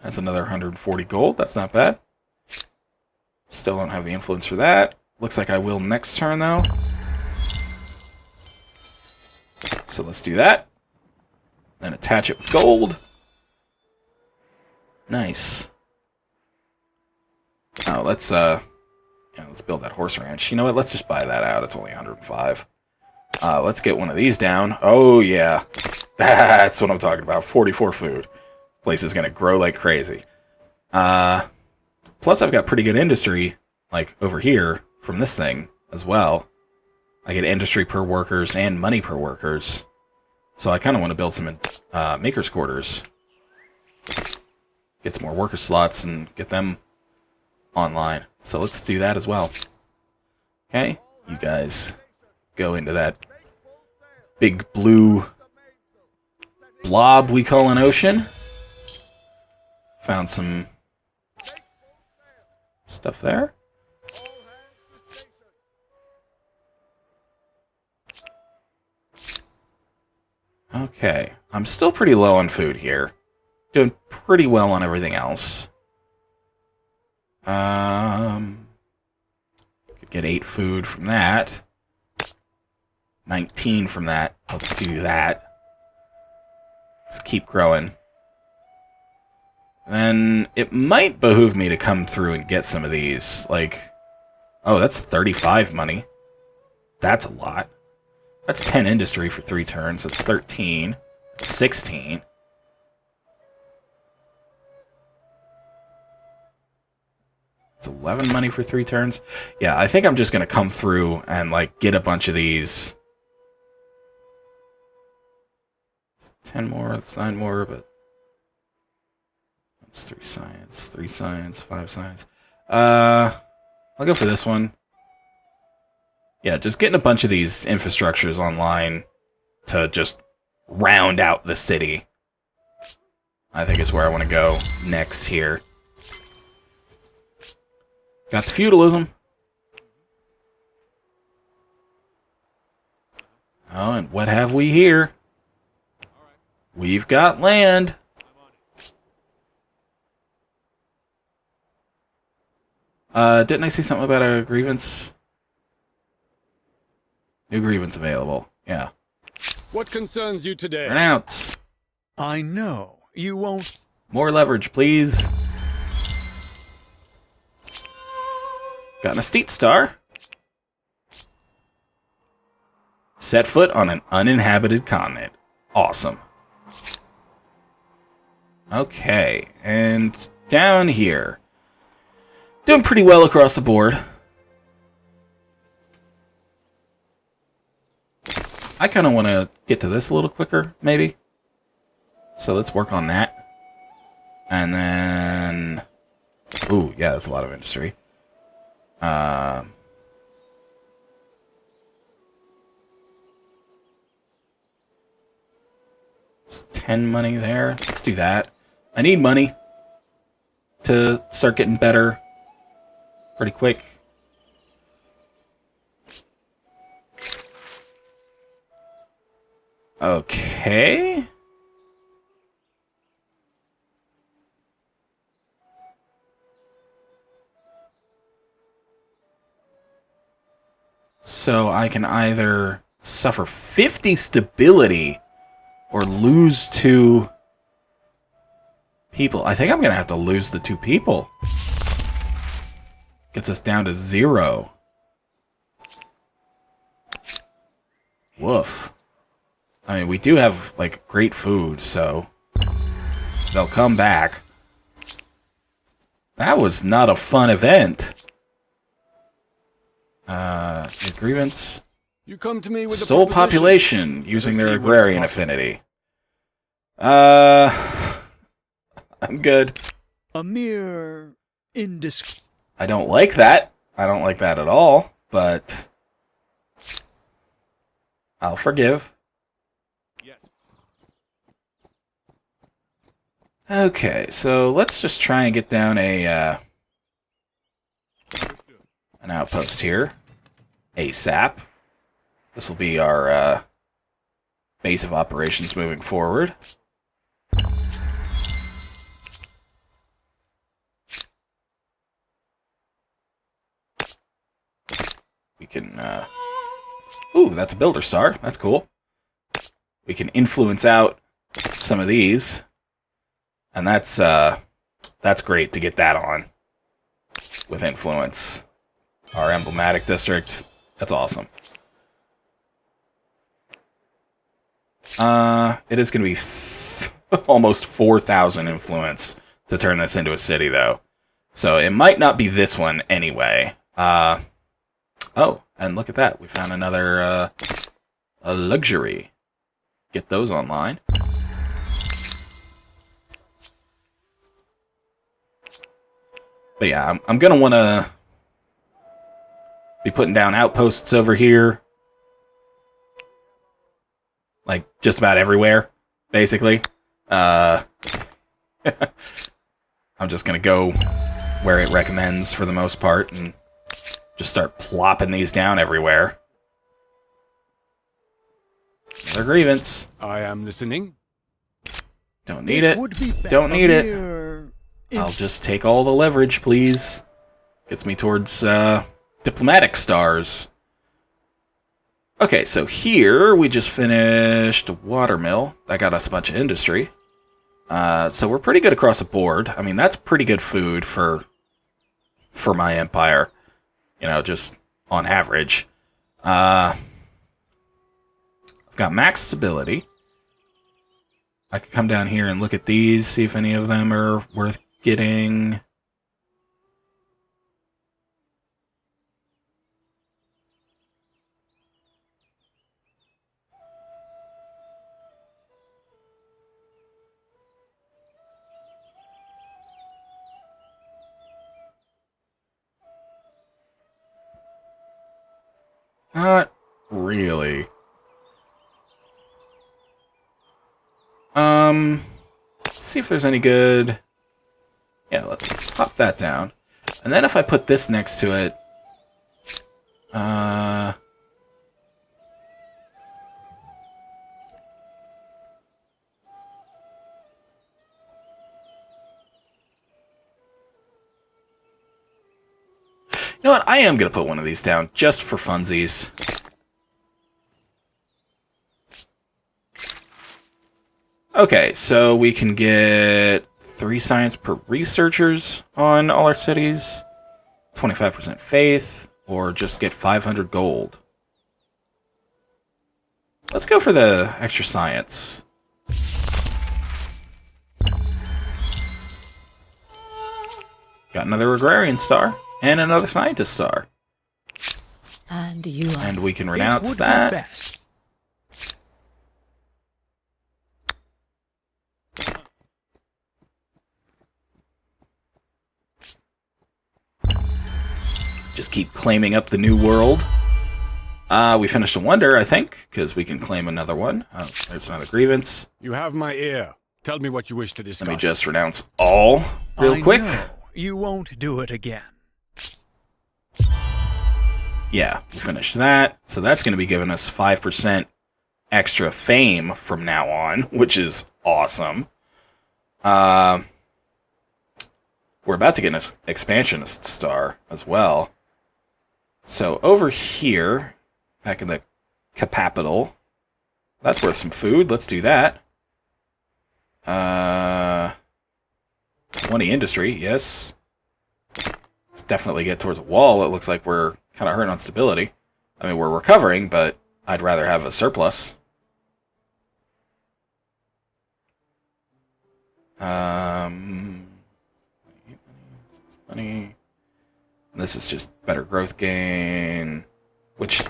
That's another 140 gold. That's not bad. Still don't have the influence for that. Looks like I will next turn, though. So let's do that. Then attach it with gold. Nice. Oh, let's build that horse ranch. You know what? Let's just buy that out. It's only 105. Let's get one of these down. Oh, yeah. That's what I'm talking about. 44 food. Place is going to grow like crazy. Plus, I've got pretty good industry, like, over here from this thing as well. I get industry per workers and money per workers. So I kind of want to build some maker's quarters. get some more worker slots and get them online. So let's do that as well. Okay, you guys go into that big blue blob we call an ocean. Found some stuff there. Okay, I'm still pretty low on food here. Doing pretty well on everything else. Could get 8 food from that. 19 from that. Let's do that. Let's keep growing. Then it might behoove me to come through and get some of these. Like, oh, that's 35 money. That's a lot. That's 10 industry for 3 turns. That's 13. That's 16. It's 11 money for 3 turns. Yeah, I think I'm just going to come through and, like, get a bunch of these. It's 10 more, it's 9 more, but... That's 3 science, 3 science, 5 science. I'll go for this one. Yeah, just getting a bunch of these infrastructures online to just round out the city, I think is where I want to go next here. Got the feudalism. Oh, and what have we here? We've got land. Didn't I see something about a grievance? New grievance available. Yeah. What concerns you today? Renounce. I know you won't. More leverage, please. Got an estate star. Set foot on an uninhabited continent. Awesome. Okay, and down here. Doing pretty well across the board. I kind of want to get to this a little quicker, maybe. So let's work on that. And then... Ooh, yeah, that's a lot of industry. It's 10 money there. Let's do that. I need money to start getting better pretty quick. Okay. So I can either suffer 50 stability or lose 2 people. I think I'm going to have to lose the 2 people. Gets us down to 0. Woof. I mean, we do have, like, great food, so they'll come back. That was not a fun event. Your grievance. You come to me with Stole a proposition. population using their Let's see what is agrarian possible. affinity. I'm good. A mere I don't like that. I don't like that at all, but I'll forgive. Yes. Okay, so let's just try and get down an outpost here. ASAP. This will be our base of operations moving forward. We can, ooh, that's a builder star. That's cool. We can influence out some of these. And that's great to get that on with influence. Our emblematic district. That's awesome. It is going to be almost 4,000 influence to turn this into a city, though. So it might not be this one anyway. Oh, and look at that. We found another a luxury. Get those online. But yeah, I'm gonna want to be putting down outposts over here. Like, just about everywhere, basically. I'm just gonna go where it recommends for the most part, and just start plopping these down everywhere. Another grievance. I am listening. Don't need it. Would be Don't need it. better if- I'll just take all the leverage, please. Gets me towards diplomatic stars. Okay, so here we just finished a watermill. That got us a bunch of industry. So we're pretty good across the board. I mean, that's pretty good food for my empire. You know, just on average. I've got max stability. I could come down here and look at these, see if any of them are worth getting. Not really. Let's see if there's any good... Yeah, let's pop that down. And then if I put this next to it... You know what? I am going to put one of these down, just for funsies. Okay, so we can get 3 science per researchers on all our cities, 25% faith, or just get 500 gold. Let's go for the extra science. Got another agrarian star, and another scientist star. And you are... And we can It renounce would be that. best. Just keep claiming up the new world. We finished a wonder, I think, because we can claim another one. Oh, there's another grievance. You have my ear. Tell me what you wish to discuss. Let me just renounce all real I quick. know. You won't do it again. Yeah, we finished that. So that's going to be giving us 5% extra fame from now on, which is awesome. We're about to get an expansionist star as well. So over here, back in the capital, that's worth some food. Let's do that. 20 industry, yes. Let's definitely get towards a wall. It looks like we're kind of hurting on stability. I mean, we're recovering, but I'd rather have a surplus. Money. This is just better growth gain, which,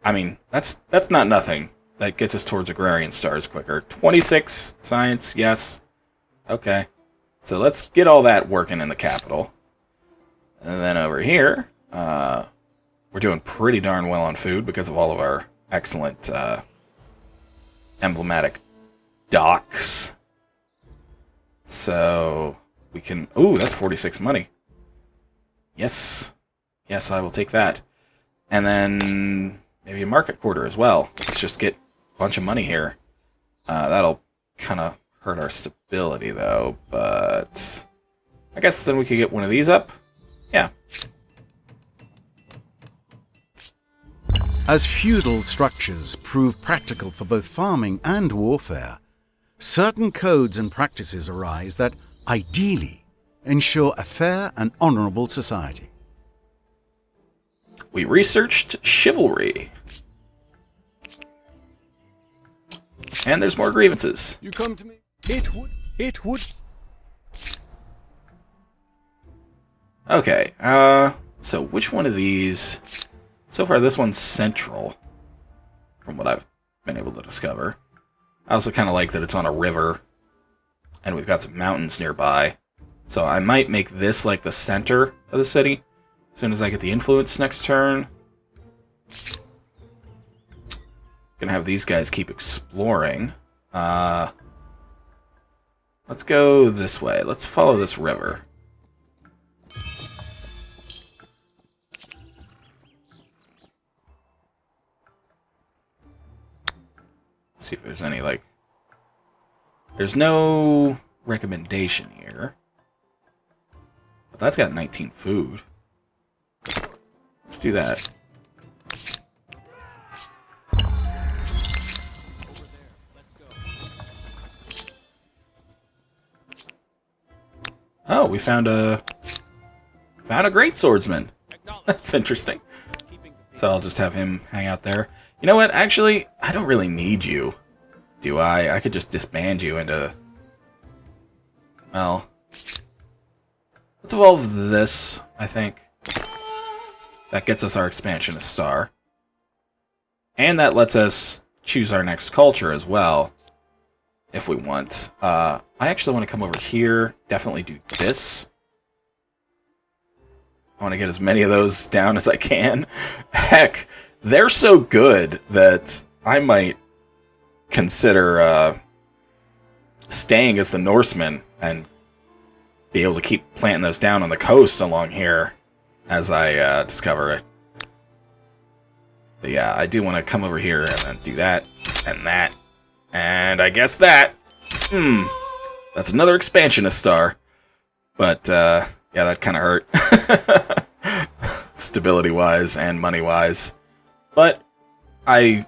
I mean, that's not nothing. That gets us towards agrarian stars quicker. 26 science, yes. Okay. So let's get all that working in the capital. And then over here, we're doing pretty darn well on food because of all of our excellent emblematic docks. So we can... Ooh, that's 46 money. Yes. Yes, I will take that. And then maybe a market quarter as well. Let's just get a bunch of money here. That'll kind of hurt our stability, though. But I guess then we could get one of these up. Yeah. As feudal structures prove practical for both farming and warfare, certain codes and practices arise that, ideally, ensure a fair and honorable society. We researched chivalry. And there's more grievances. You come to me. It would. Okay, so which one of these... So far, this one's central, from what I've been able to discover. I also kind of like that it's on a river, and we've got some mountains nearby, So I might make this like the center of the city as soon as I get the influence next turn. Gonna have these guys keep exploring. Let's go this way. Let's follow this river. See if there's any, like... There's no recommendation here. But that's got 19 food. Let's do that. Oh, we found a great swordsman. That's interesting. So I'll just have him hang out there. You know what? Actually, I don't really need you. Do I? I could just disband you into... Well... Let's evolve this, I think. That gets us our expansionist star. And that lets us choose our next culture as well. If we want. I actually want to come over here. Definitely do this. I want to get as many of those down as I can. Heck, they're so good that I might consider staying as the Norsemen and be able to keep planting those down on the coast along here as I discover it. But yeah, I do want to come over here and then do that and that. And I guess that. That's another expansionist star. But, yeah, that kind of hurt. Stability-wise and money-wise. But, I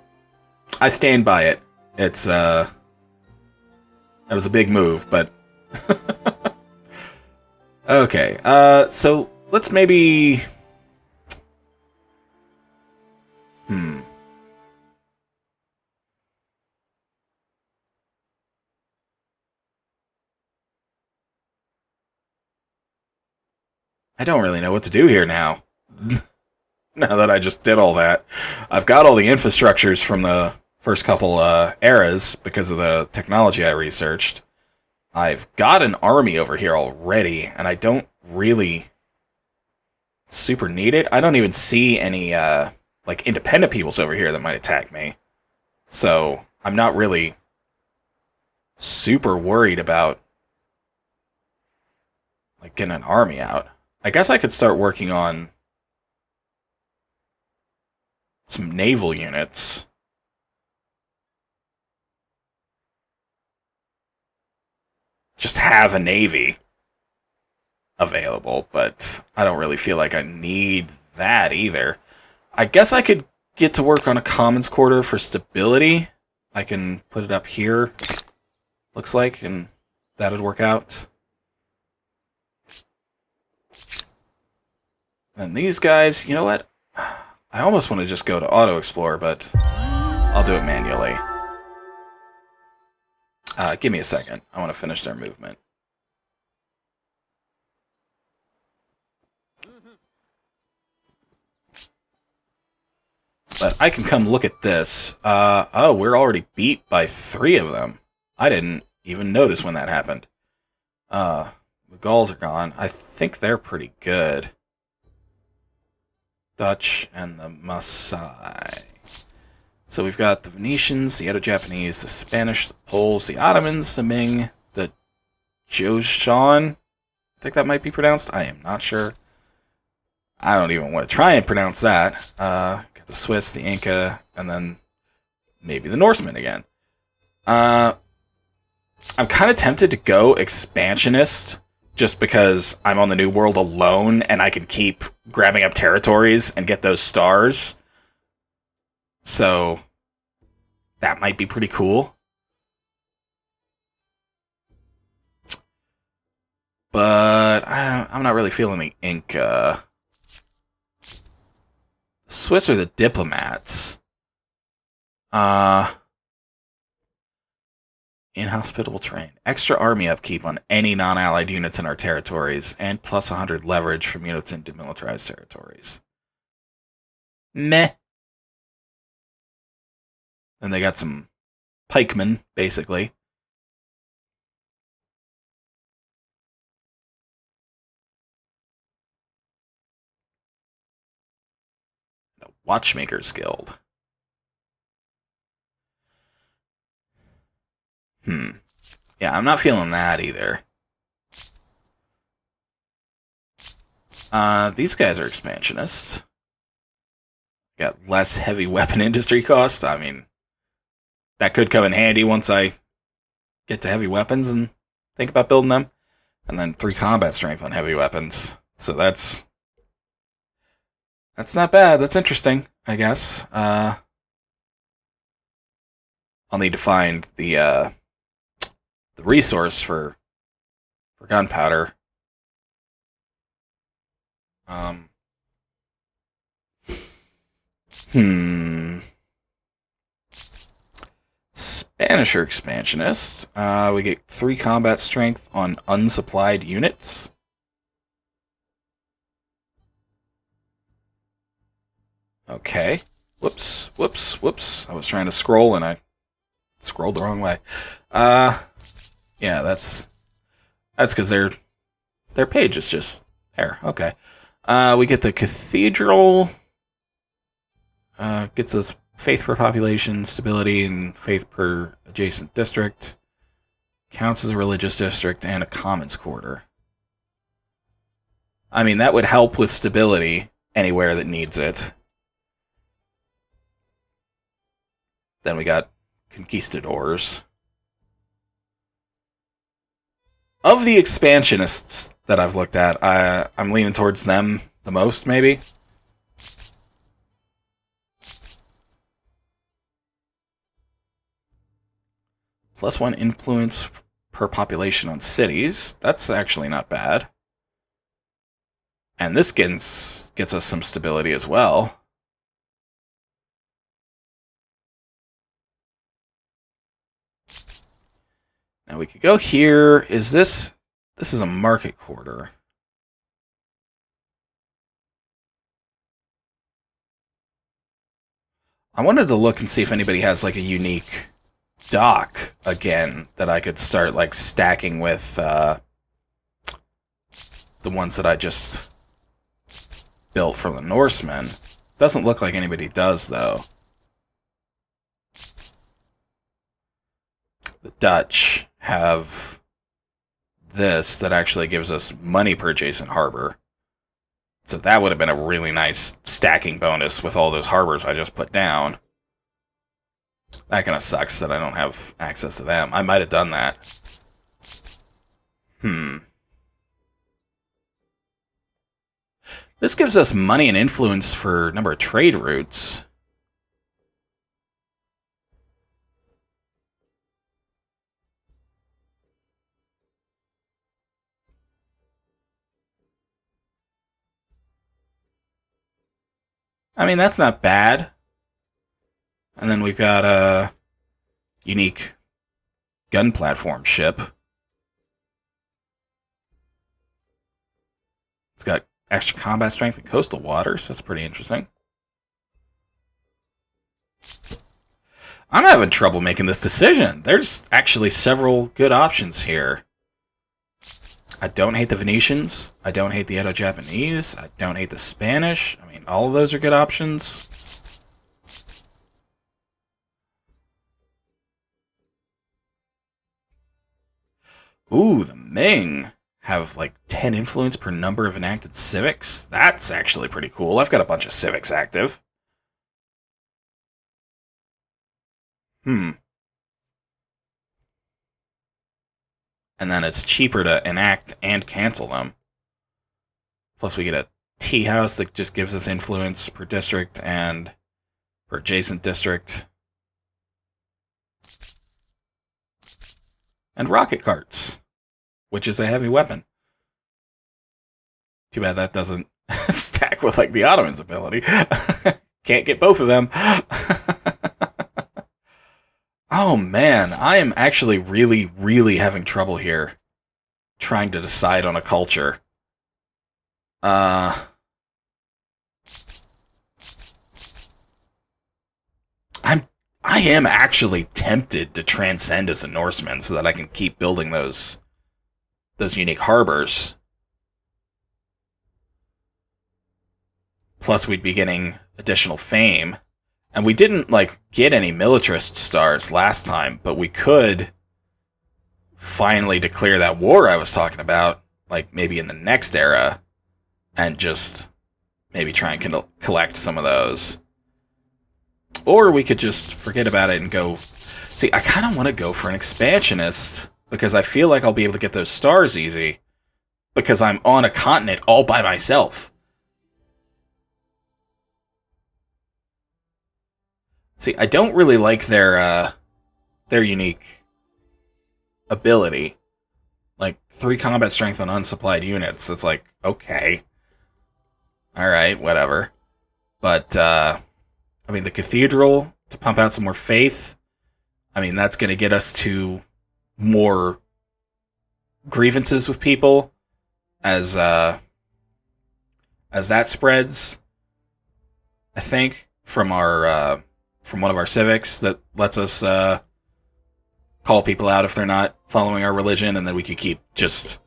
stand by it. It's, that was a big move, but... Okay, so let's maybe... I don't really know what to do here now. Now that I just did all that. I've got all the infrastructures from the first couple eras because of the technology I researched. I've got an army over here already, and I don't really super need it. I don't even see any like independent peoples over here that might attack me. So I'm not really super worried about like getting an army out. I guess I could start working on some naval units. Just have a navy available, but I don't really feel like I need that either. I guess I could get to work on a commons quarter for stability. I can put it up here, looks like, and that'd work out. And these guys, you know what? I almost want to just go to Auto Explore, but I'll do it manually. Give me a second. I want to finish their movement. But I can come look at this. Oh, we're already beat by 3 of them. I didn't even notice when that happened. The Gauls are gone. I think they're pretty good. Dutch and the Maasai. So we've got the Venetians, the Edo-Japanese, the Spanish, the Poles, the Ottomans, the Ming, the Joseon. I think that might be pronounced. I am not sure. I don't even want to try and pronounce that. Got the Swiss, the Inca, and then maybe the Norsemen again. I'm kind of tempted to go expansionist just because I'm on the New World alone and I can keep grabbing up territories and get those stars. So that might be pretty cool. But I'm not really feeling the Inca. Swiss are the diplomats. Inhospitable terrain. Extra army upkeep on any non-allied units in our territories, and plus 100 leverage from units in demilitarized territories. Meh. And they got some pikemen, basically. Watchmakers Guild. Yeah, I'm not feeling that either. These guys are expansionists. Got less heavy weapon industry cost. I mean, that could come in handy once I get to heavy weapons and think about building them. And then 3 combat strength on heavy weapons. So that's not bad. That's interesting, I guess. I'll need to find the resource for gunpowder. Spanisher expansionist. We get 3 combat strength on unsupplied units. Okay. Whoops. I was trying to scroll and I scrolled the wrong way. Yeah, that's because their page is just there. Okay. We get the cathedral. Gets us faith per population, stability, and faith per adjacent district. Counts as a religious district and a commons quarter. I mean, that would help with stability anywhere that needs it. Then we got conquistadors. Of the expansionists that I've looked at, I'm leaning towards them the most, maybe. +1 influence per population on cities. That's actually not bad. And this gets us some stability as well. Now we could go here. This is a market quarter. I wanted to look and see if anybody has like a unique dock again that I could start like stacking with the ones that I just built from the Norsemen. Doesn't look like anybody does though. The Dutch have this that actually gives us money per adjacent harbor. So that would have been a really nice stacking bonus with all those harbors I just put down. That kind of sucks that I don't have access to them. I might have done that. This gives us money and influence for a number of trade routes. I mean, that's not bad. And then we've got a unique gun platform ship. It's got extra combat strength in coastal waters. That's pretty interesting. I'm having trouble making this decision. There's actually several good options here. I don't hate the Venetians. I don't hate the Edo-Japanese. I don't hate the Spanish. I mean, all of those are good options. Ooh, the Ming have like 10 influence per number of enacted civics. That's actually pretty cool. I've got a bunch of civics active. And then it's cheaper to enact and cancel them. Plus we get a tea house that just gives us influence per district and per adjacent district. And rocket carts, which is a heavy weapon. Too bad that doesn't stack with like the Ottomans' ability. Can't get both of them. Oh man, I am actually really, really having trouble here trying to decide on a culture. I am actually tempted to transcend as a Norseman so that I can keep building those unique harbors. Plus we'd be getting additional fame. And we didn't, like, get any militarist stars last time, but we could finally declare that war I was talking about, like, maybe in the next era, and just maybe try and collect some of those. Or we could just forget about it and go... See, I kind of want to go for an expansionist, because I feel like I'll be able to get those stars easy, because I'm on a continent all by myself. See, I don't really like their unique ability. Like, 3 combat strength on unsupplied units. It's like, okay. Alright, whatever. But, I mean, the Cathedral, to pump out some more faith, I mean, that's going to get us to more grievances with people as that spreads, I think, from one of our civics that lets us call people out if they're not following our religion, and then we could keep just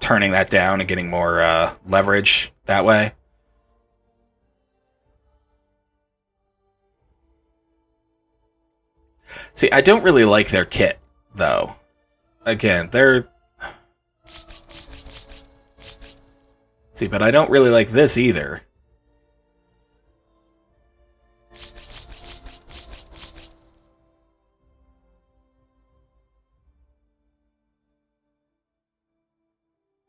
turning that down and getting more leverage that way. See, I don't really like their kit, though. Again, they're... See, but I don't really like this either.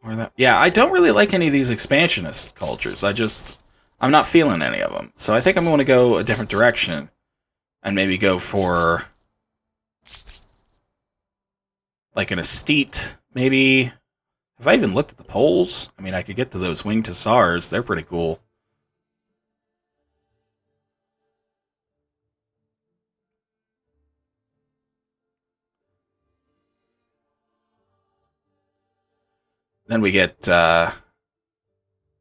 Or that... Yeah, I don't really like any of these expansionist cultures. I'm not feeling any of them. So I think I'm going to go a different direction. And maybe go for... like an Esthete, maybe. Have I even looked at the polls? I mean, I could get to those winged Hussars. They're pretty cool. Then we get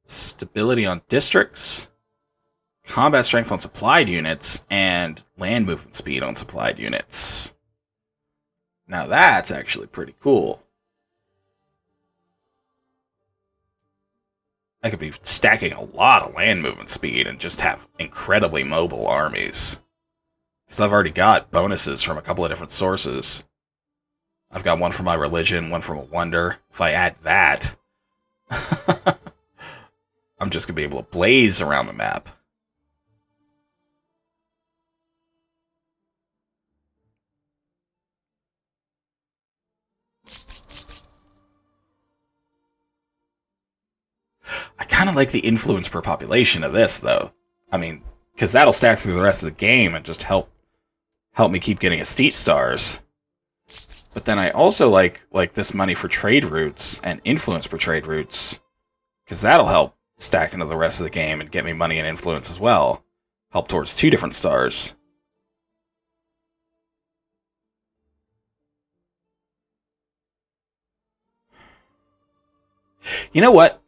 stability on districts, combat strength on supplied units, and land movement speed on supplied units. Now that's actually pretty cool. I could be stacking a lot of land movement speed and just have incredibly mobile armies. Because I've already got bonuses from a couple of different sources. I've got one from my religion, one from a wonder. If I add that, I'm just going to be able to blaze around the map. I kind of like the influence per population of this, though. I mean, because that'll stack through the rest of the game and just help me keep getting Esthete stars. But then I also like this money for trade routes and influence per trade routes, because that'll help stack into the rest of the game and get me money and influence as well. Help towards 2 different stars. You know what?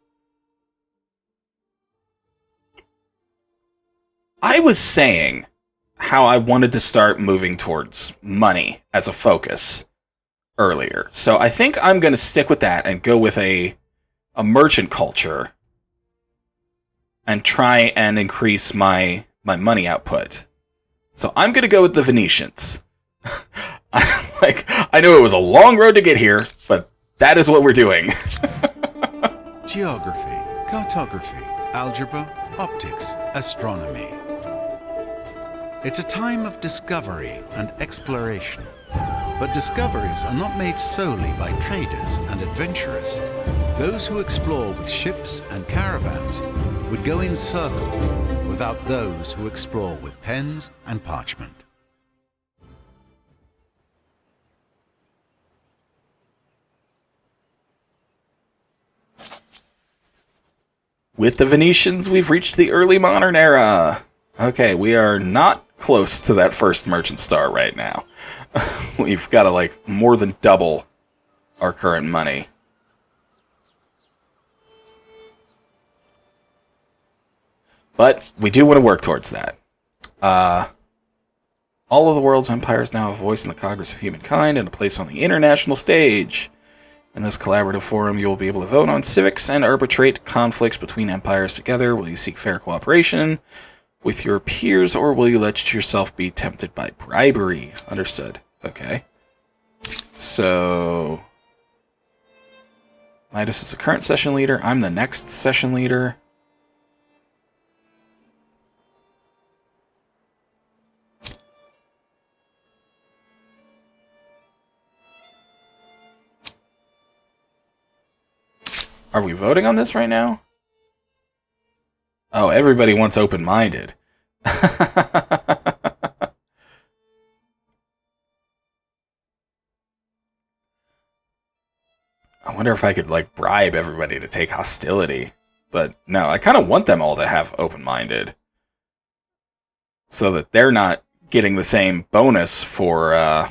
I was saying how I wanted to start moving towards money as a focus earlier. So I think I'm going to stick with that and go with a merchant culture and try and increase my money output. So I'm going to go with the Venetians. I know it was a long road to get here, but that is what we're doing. Geography, cartography, algebra, optics, astronomy. It's a time of discovery and exploration. But discoveries are not made solely by traders and adventurers. Those who explore with ships and caravans would go in circles without those who explore with pens and parchment. With the Venetians, we've reached the early modern era. Okay, we are not close to that first merchant star right now. We've got to, more than double our current money. But we do want to work towards that. All of the world's empires now have a voice in the Congress of Humankind and a place on the international stage. In this collaborative forum, you will be able to vote on civics and arbitrate conflicts between empires together. Will you seek fair cooperation? with your peers, or will you let yourself be tempted by bribery? Understood. Okay. So... Midas is the current session leader. I'm the next session leader. Are we voting on this right now? Oh, everybody wants open-minded. I wonder if I could, like, bribe everybody to take hostility. But no, I kind of want them all to have open-minded. So that they're not getting the same bonus for,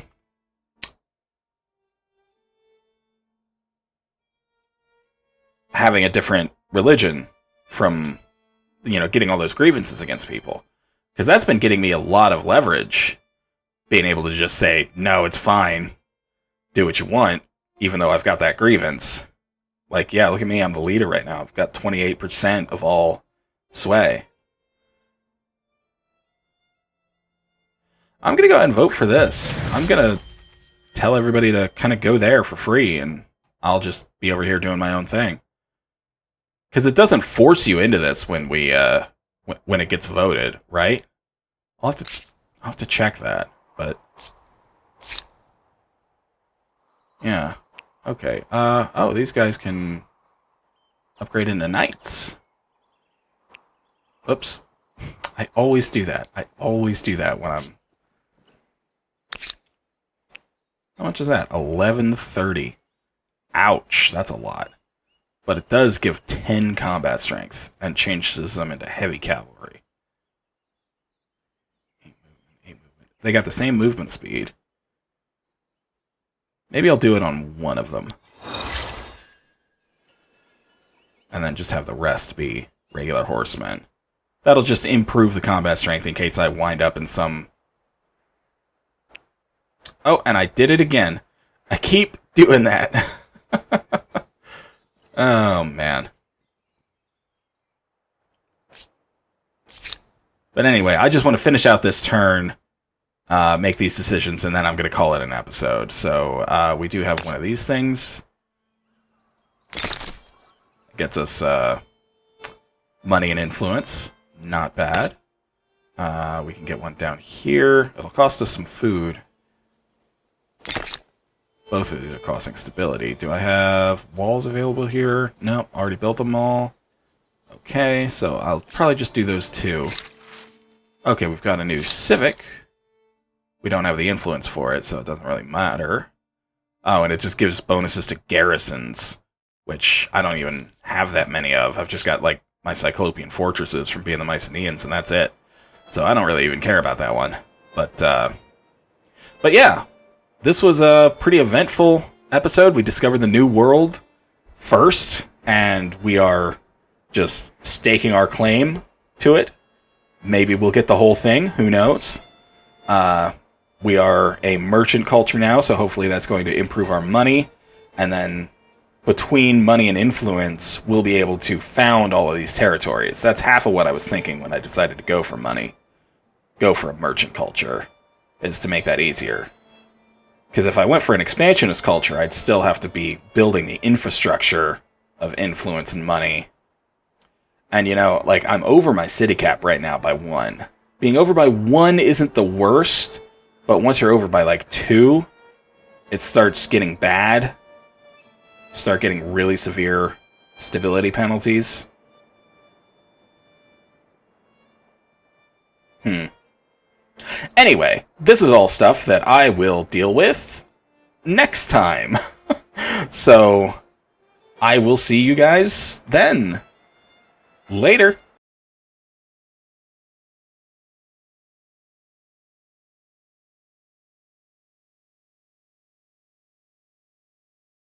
having a different religion from, you know, getting all those grievances against people. Because that's been getting me a lot of leverage. Being able to just say, no, it's fine. Do what you want. Even though I've got that grievance. Like, yeah, look at me, I'm the leader right now. I've got 28% of all sway. I'm gonna go ahead and vote for this. I'm gonna tell everybody to kind of go there for free, and I'll just be over here doing my own thing. Because it doesn't force you into this when we, when it gets voted, right? I'll have to check that, but... Yeah. Okay, oh, these guys can upgrade into knights. Oops. I always do that. I always do that when I'm... How much is that? 1130. Ouch, that's a lot. But it does give 10 combat strength and changes them into heavy cavalry. They got the same movement speed. Maybe I'll do it on one of them. And then just have the rest be regular horsemen. That'll just improve the combat strength in case I wind up in some... Oh, and I did it again. I keep doing that. Oh, man. But anyway, I just want to finish out this turn, make these decisions, and then I'm going to call it an episode. So, we do have one of these things. Gets us money and influence. Not bad. We can get one down here. It'll cost us some food. Both of these are costing stability. Do I have walls available here? Nope, already built them all. Okay, so I'll probably just do those two. Okay, we've got a new civic. We don't have the influence for it, so it doesn't really matter. Oh, and it just gives bonuses to garrisons, which I don't even have that many of. I've just got, like, my Cyclopean fortresses from being the Mycenaeans, and that's it. So I don't really even care about that one. But yeah. This was a pretty eventful episode. We discovered the new world first, and we are just staking our claim to it. Maybe we'll get the whole thing. Who knows? We are a merchant culture now, so hopefully that's going to improve our money. And then between money and influence, we'll be able to found all of these territories. That's half of what I was thinking when I decided to go for money. Go for a merchant culture, is to make that easier. Because if I went for an expansionist culture, I'd still have to be building the infrastructure of influence and money. And, you know, like, I'm over my city cap right now by 1. Being over by 1 isn't the worst, but once you're over by, like, 2, it starts getting bad. Start getting really severe stability penalties. Anyway, this is all stuff that I will deal with next time. So, I will see you guys then. Later.